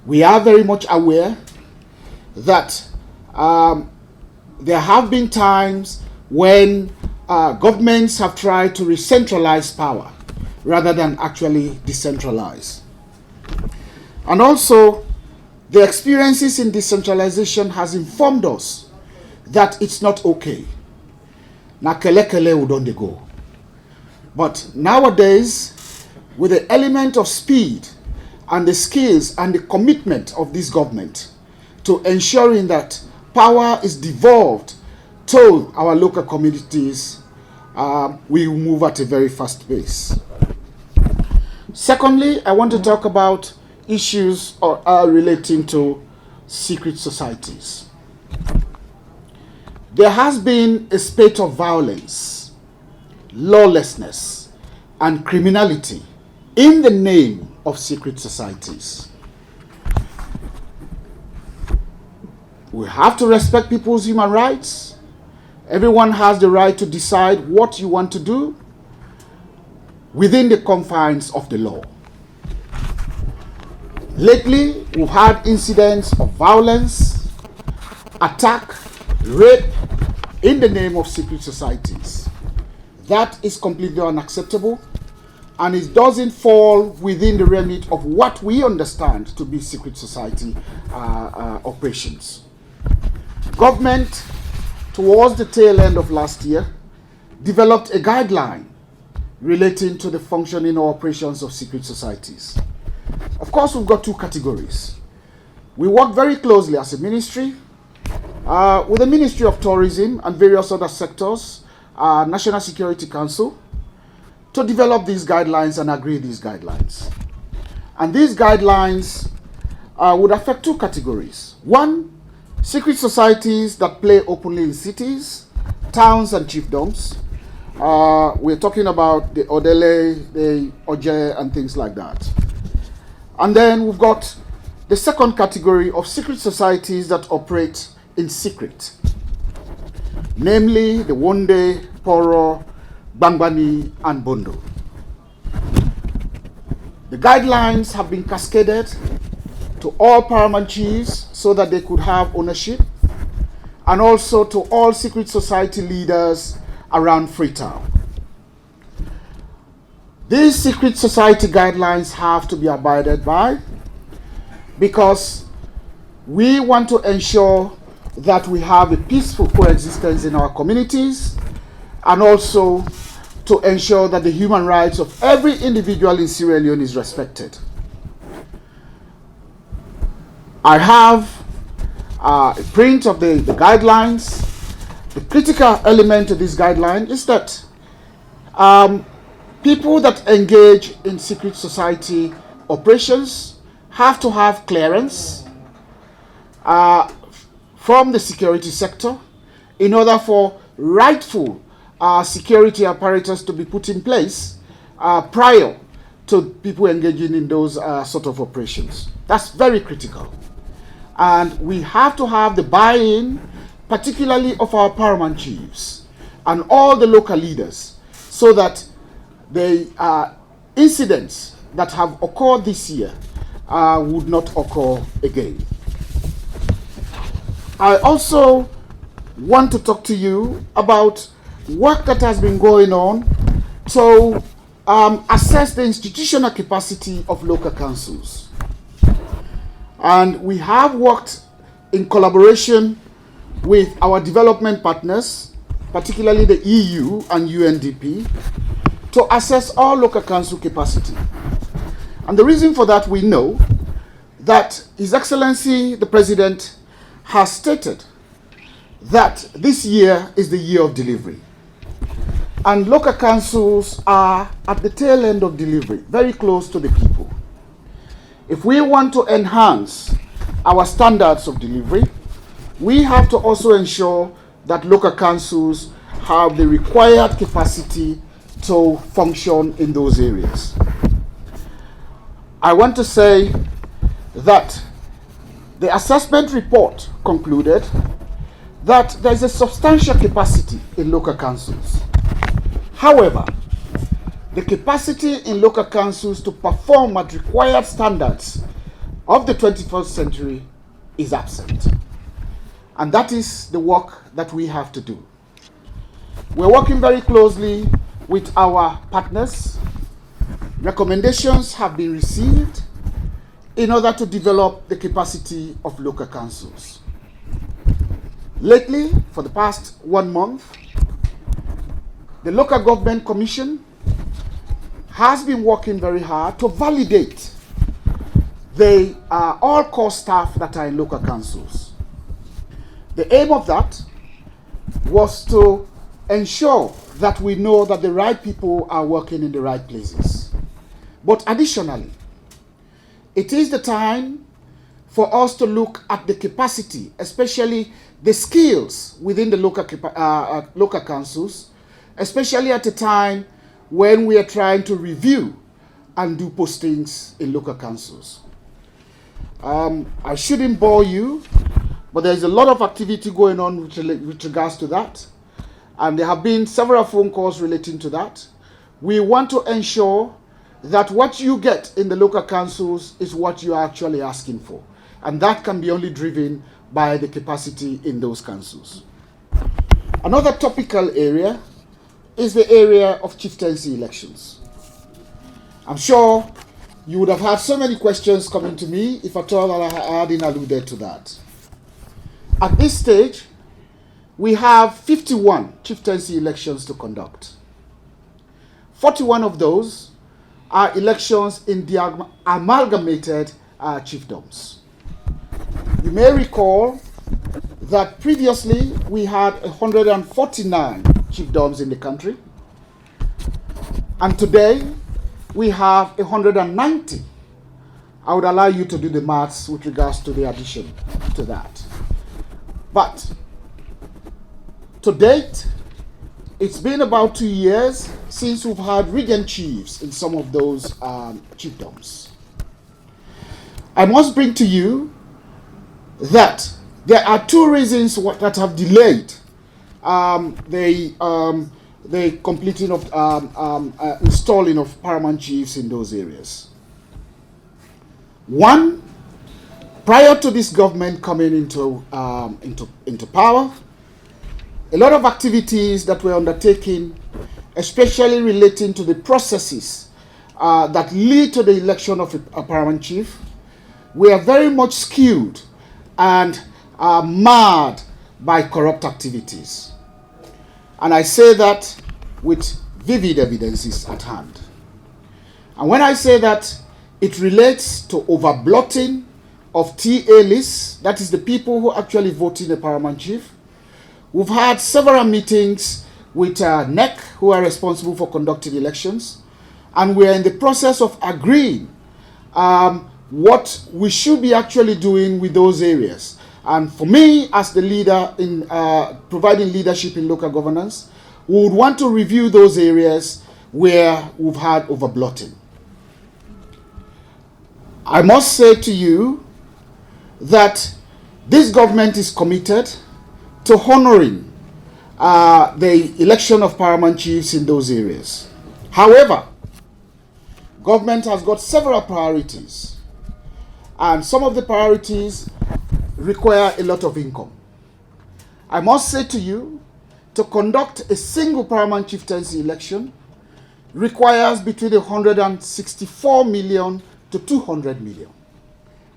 We are very much aware that there have been times when governments have tried to re-centralize power rather than actually decentralize. And also, the experiences in decentralization has informed us that it's not okay. Na kele kele we don't go. But nowadays, with the element of speed and the skills and the commitment of this government to ensuring that power is devolved to our local communities, we move at a very fast pace. Secondly, I want to talk about issues relating to secret societies. There has been a spate of violence, lawlessness, and criminality in the name of secret societies. We have to respect people's human rights. Everyone has the right to decide what you want to do within the confines of the law. Lately, we've had incidents of violence, attack, rape in the name of secret societies. That is completely unacceptable, and it doesn't fall within the remit of what we understand to be secret society operations. Government, towards the tail end of last year, developed a guideline relating to the functioning or operations of secret societies. Of course, we've got two categories. We work very closely as a ministry with the Ministry of Tourism and various other sectors, National Security Council, to develop these guidelines and agree these guidelines. And these guidelines would affect two categories. One secret societies that play openly in cities, towns, and chiefdoms. We're talking about the Odele, the Oje, and things like that. And then we've got the second category of secret societies that operate in secret, namely the Wonde, Poro, Bangbani, and Bondo. The guidelines have been cascaded to all paramount chiefs so that they could have ownership, and also to all secret society leaders around Freetown. These secret society guidelines have to be abided by because we want to ensure that we have a peaceful coexistence in our communities, and also to ensure that the human rights of every individual in Sierra Leone is respected. I have a print of the guidelines. The critical element to this guideline is that people that engage in secret society operations have to have clearance from the security sector in order for rightful security apparatus to be put in place prior to people engaging in those sort of operations. That's very critical. And we have to have the buy-in, particularly of our paramount chiefs and all the local leaders, so that the incidents that have occurred this year would not occur again. I also want to talk to you about work that has been going on to assess the institutional capacity of local councils. And we have worked in collaboration with our development partners, particularly the EU and UNDP, to assess all local council capacity. And the reason for that, we know that His Excellency the President has stated that this year is the year of delivery. And local councils are at the tail end of delivery, very close to the people. If we want to enhance our standards of delivery, we have to also ensure that local councils have the required capacity to function in those areas. I want to say that the assessment report concluded that there is a substantial capacity in local councils. However, the capacity in local councils to perform at required standards of the 21st century is absent. And that is the work that we have to do. We're working very closely with our partners. Recommendations have been received in order to develop the capacity of local councils. Lately, for the past 1 month, the Local Government Commission has been working very hard to validate the all core staff that are in local councils. The aim of that was to ensure that we know that the right people are working in the right places. But additionally, it is the time for us to look at the capacity, especially the skills within the local councils, especially at a time when we are trying to review and do postings in local councils. I shouldn't bore you, but there's a lot of activity going on with regards to that. And there have been several phone calls relating to that. We want to ensure that what you get in the local councils is what you are actually asking for. And that can be only driven by the capacity in those councils. Another topical area is the area of chieftaincy elections. I'm sure you would have had so many questions coming to me if at all I hadn't alluded to that. At this stage, we have 51 chieftaincy elections to conduct. 41 of those are elections in the amalgamated chiefdoms. You may recall that previously we had 149 chiefdoms in the country, and today we have 190. I would allow you to do the maths with regards to the addition to that. But to date, it's been about 2 years since we've had regent chiefs in some of those chiefdoms. I must bring to you that there are 2 reasons that have delayed the completing of installing of paramount chiefs in those areas. One, prior to this government coming into power, a lot of activities that were undertaken, especially relating to the processes that lead to the election of a paramount chief, were very much skewed and marred by corrupt activities. And I say that with vivid evidences at hand. And when I say that, it relates to overblotting of TA lists, that is the people who actually vote in the paramount chief. We've had several meetings with NEC, who are responsible for conducting elections, and we're in the process of agreeing what we should be actually doing with those areas. And for me, as the leader in providing leadership in local governance, we would want to review those areas where we've had overblotting. I must say to you that this government is committed to honoring the election of paramount chiefs in those areas. However, government has got several priorities, and some of the priorities require a lot of income. I must say to you, to conduct a single paramount chieftaincy election requires between 164 million to 200 million.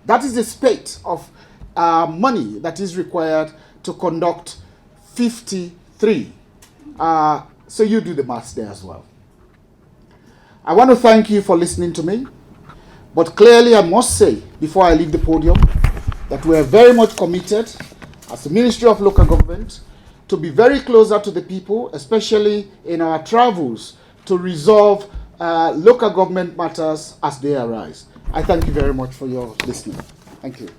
That is the spate of money that is required to conduct 53. So you do the maths there as well. I want to thank you for listening to me, but clearly I must say, before I leave the podium, that we are very much committed as the Ministry of Local Government to be very closer to the people, especially in our travels, to resolve local government matters as they arise. I thank you very much for your listening. Thank you.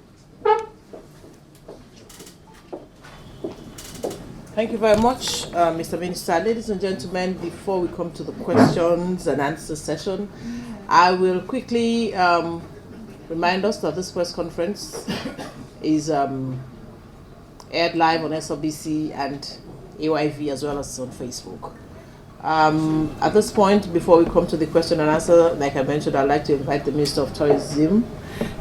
Thank you very much, Mr. Minister. Ladies and gentlemen, before we come to the questions and answer session, I will quickly remind us that this press conference is aired live on SLBC and AYV as well as on Facebook. At this point, before we come to the question and answer, like I mentioned, I'd like to invite the Minister of Tourism,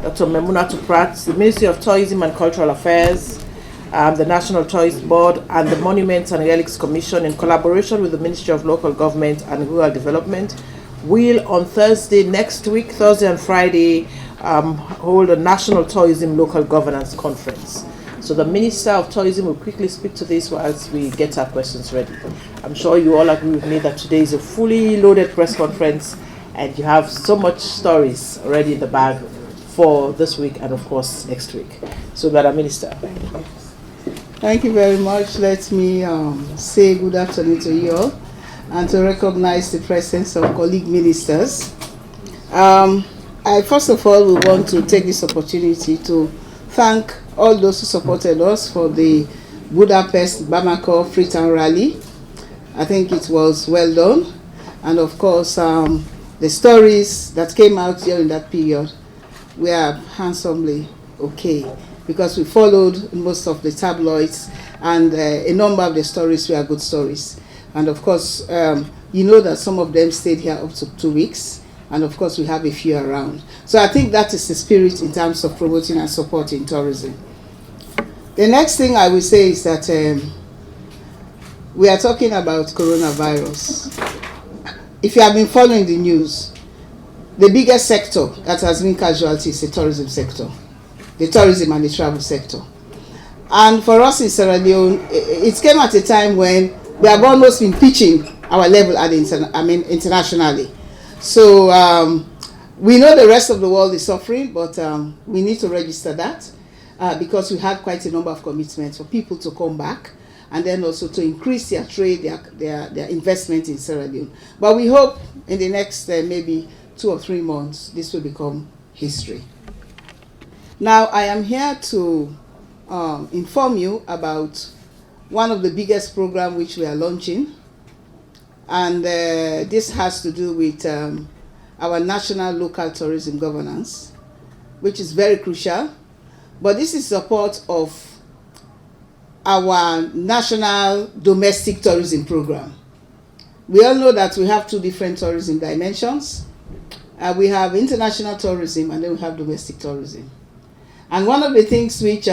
Dr. Memunatu Pratt, the Ministry of Tourism and Cultural Affairs, the National Tourist Board, and the Monuments and Relics Commission, in collaboration with the Ministry of Local Government and Rural Development, will on Thursday next week, Thursday and Friday, hold a National Tourism Local Governance Conference. So the Minister of Tourism will quickly speak to this as we get our questions ready. I'm sure you all agree with me that today is a fully loaded press conference and you have so much stories already in the bag for this week and of course next week. So Madam Minister. Thank you. Thank you very much. Let me say good afternoon to you all and to recognize the presence of colleague ministers. I first of all will want to take this opportunity to thank all those who supported us for the Budapest Bamako Freetown Rally. I think it was well done, and of course the stories that came out during that period were handsomely okay, because we followed most of the tabloids and a number of the stories were good stories. And of course, you know that some of them stayed here up to 2 weeks, and of course we have a few around. So I think that is the spirit in terms of promoting and supporting tourism. The next thing I will say is that we are talking about coronavirus. If you have been following the news, the biggest sector that has been casualty is the tourism sector, the tourism and the travel sector. And for us in Sierra Leone, it came at a time when we have almost been pitching our level at internationally. So we know the rest of the world is suffering, but we need to register that because we had quite a number of commitments for people to come back and then also to increase their trade, their investment in Sierra Leone. But we hope in the next maybe 2 or 3 months, this will become history. Now, I am here to inform you about one of the biggest programs which we are launching. And this has to do with our national local tourism governance, which is very crucial. But this is support of our national domestic tourism program. We all know that we have two different tourism dimensions. We have international tourism and then we have domestic tourism. And one of the things which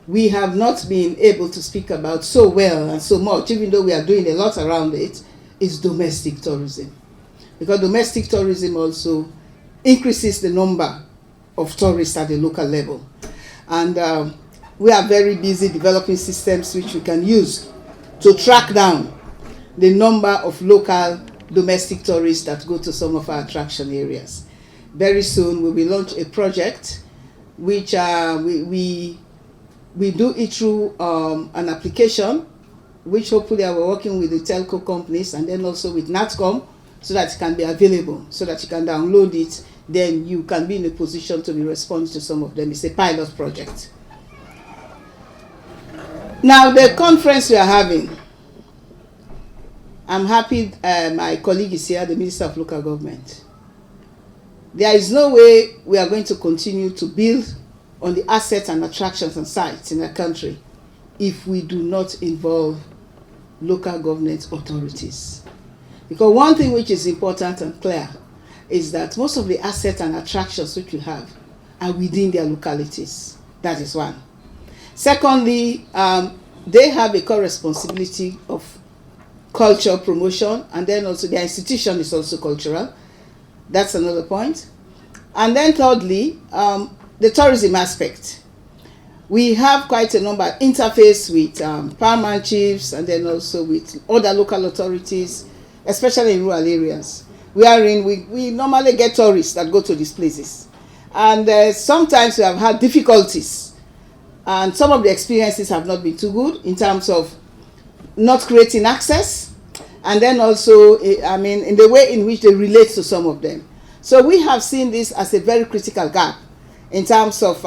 we have not been able to speak about so well and so much, even though we are doing a lot around it, is domestic tourism. Because domestic tourism also increases the number of tourists at the local level. And we are very busy developing systems which we can use to track down the number of local domestic tourists that go to some of our attraction areas. Very soon we will launch a project which we do it through an application which hopefully we're working with the telco companies and then also with NATCOM so that it can be available, so that you can download it, then you can be in a position to be responsive to some of them. It's a pilot project. Now the conference we are having, I'm happy my colleague is here, the Minister of Local Government. There is no way we are going to continue to build on the assets and attractions and sites in the country if we do not involve local government authorities. Because one thing which is important and clear is that most of the assets and attractions which we have are within their localities. That is one. Secondly, they have a core responsibility of culture promotion, and then also their institution is also cultural. That's another point. And then thirdly, the tourism aspect. We have quite a number of interface with paramount chiefs and then also with other local authorities, especially in rural areas. We normally get tourists that go to these places. And sometimes we have had difficulties. And some of the experiences have not been too good in terms of not creating access, and then also, in the way in which they relate to some of them. So we have seen this as a very critical gap in terms of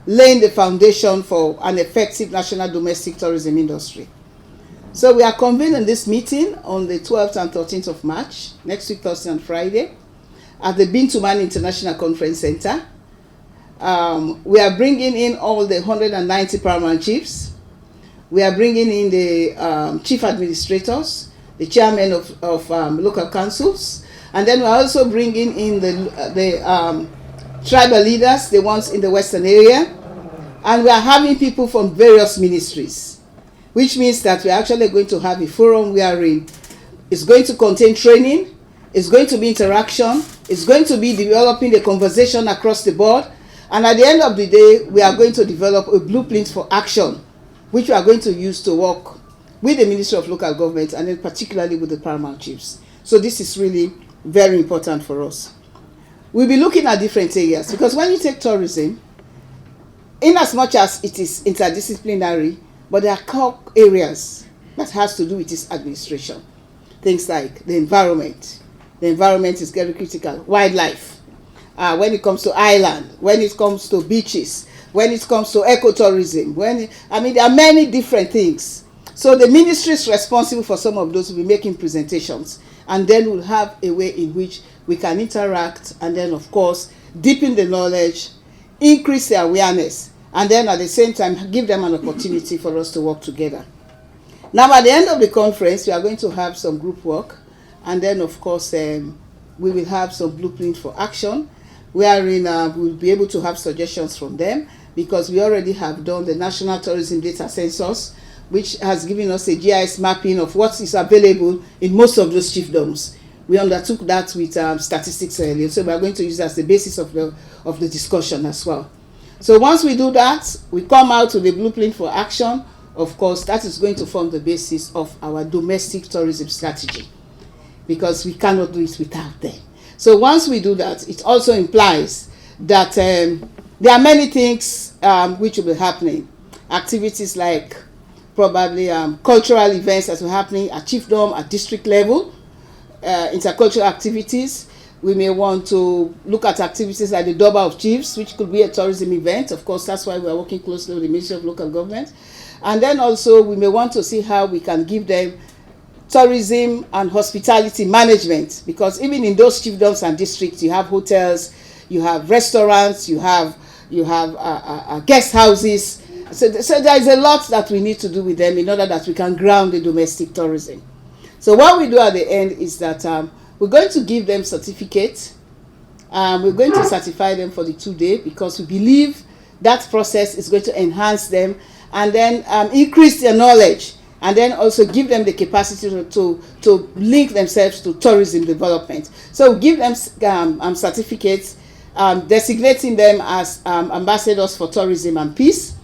laying the foundation for an effective national domestic tourism industry. So we are convening this meeting on the 12th and 13th of March, next week, Thursday and Friday, at the Bintuman International Conference Center. We are bringing in all the 190 paramount chiefs. We are bringing in the chief administrators, the chairmen of local councils, and then we are also bringing in the tribal leaders, the ones in the western area, and we are having people from various ministries, which means that we are actually going to have a forum wherein it's going to contain training, it's going to be interaction, it's going to be developing the conversation across the board, and at the end of the day, we are going to develop a blueprint for action, which we are going to use to work with the Ministry of Local Government and then particularly with the paramount chiefs. So this is really very important for us. We'll be looking at different areas because when you take tourism, in as much as it is interdisciplinary, but there are core areas that has to do with its administration. Things like the environment. The environment is very critical. Wildlife. When it comes to island, when it comes to beaches, when it comes to ecotourism, there are many different things. So the ministry is responsible for some of those. Will be making presentations, and then we'll have a way in which we can interact, and then of course deepen the knowledge, increase the awareness, and then at the same time give them an opportunity for us to work together. Now at the end of the conference, we are going to have some group work, and then of course we will have some blueprint for action, wherein we'll be able to have suggestions from them, because we already have done the National Tourism Data Census, which has given us a GIS mapping of what is available in most of those chiefdoms. We undertook that with statistics earlier, so we are going to use that as the basis of the discussion as well. So once we do that, we come out with a blueprint for action. Of course, that is going to form the basis of our domestic tourism strategy, because we cannot do it without them. So once we do that, it also implies that there are many things which will be happening. Activities like probably cultural events that are happening at chiefdom, at district level, intercultural activities. We may want to look at activities like the Durbar of Chiefs, which could be a tourism event. Of course, that's why we are working closely with the Ministry of Local Government. And then also we may want to see how we can give them tourism and hospitality management, because even in those chiefdoms and districts, you have hotels, you have restaurants, you have guest houses. So there is a lot that we need to do with them in order that we can ground the domestic tourism. So what we do at the end is that we're going to give them certificates. We're going to certify them for the 2-day, because we believe that process is going to enhance them and then increase their knowledge, and then also give them the capacity to link themselves to tourism development. So give them certificates, designating them as ambassadors for tourism and peace.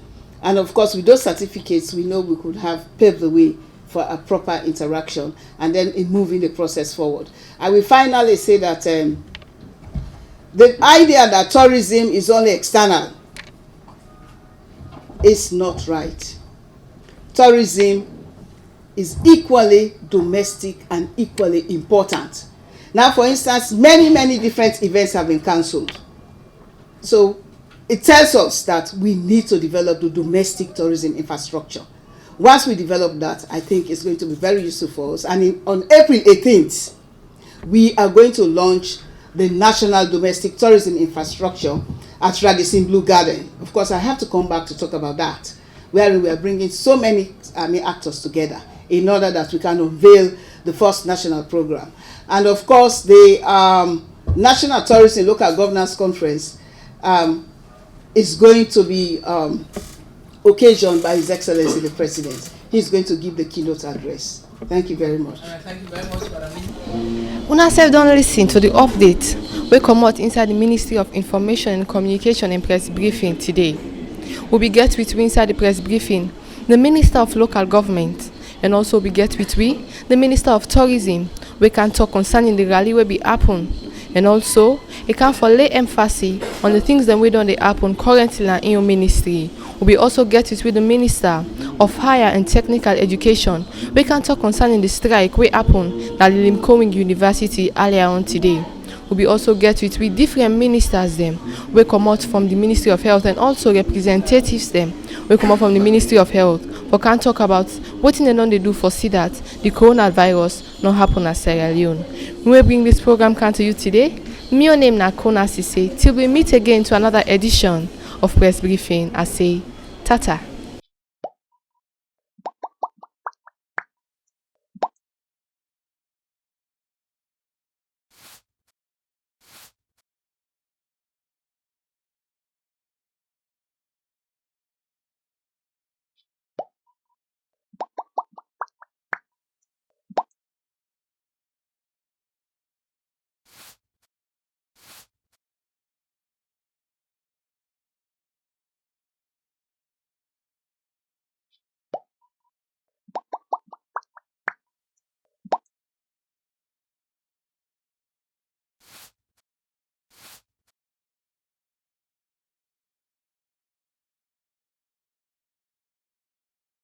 And of course, with those certificates, we know we could have paved the way for a proper interaction and then in moving the process forward. I will finally say that the idea that tourism is only external is not right. Tourism is equally domestic and equally important. Now, for instance, many different events have been cancelled. So it tells us that we need to develop the domestic tourism infrastructure. Once we develop that, I think it's going to be very useful for us. And on April 18th, we are going to launch the National Domestic Tourism Infrastructure at Radisson Blue Garden. Of course, I have to come back to talk about that, where we are bringing so many actors together in order that we can unveil the first national program. And of course, the National Tourism Local Governance Conference is going to be occasioned by His Excellency the President. He's going to give the keynote address. Thank you very much. Thank you very much, Madam. Una self don't listen to the update we come out inside the Ministry of Information and Communication and Press Briefing today. We get with we inside the press briefing the Minister of Local Government, and also we get with we the Minister of Tourism. We can talk concerning the rally will be happen, and also it can for lay emphasis on the things that we don't they happen currently in your ministry. We also get it with the Minister of Higher and Technical Education. We can talk concerning the strike we happen at Limkokwing University earlier on today. We also get it with different ministers them. We come out from the Ministry of Health and also representatives them. We come out from the Ministry of Health. We can talk about what they do for see that the coronavirus not happen at Sierra Leone. We bring this program come to you today. My name na Kona Sise. Till we meet again to another edition of Press Briefing, I say, Tata.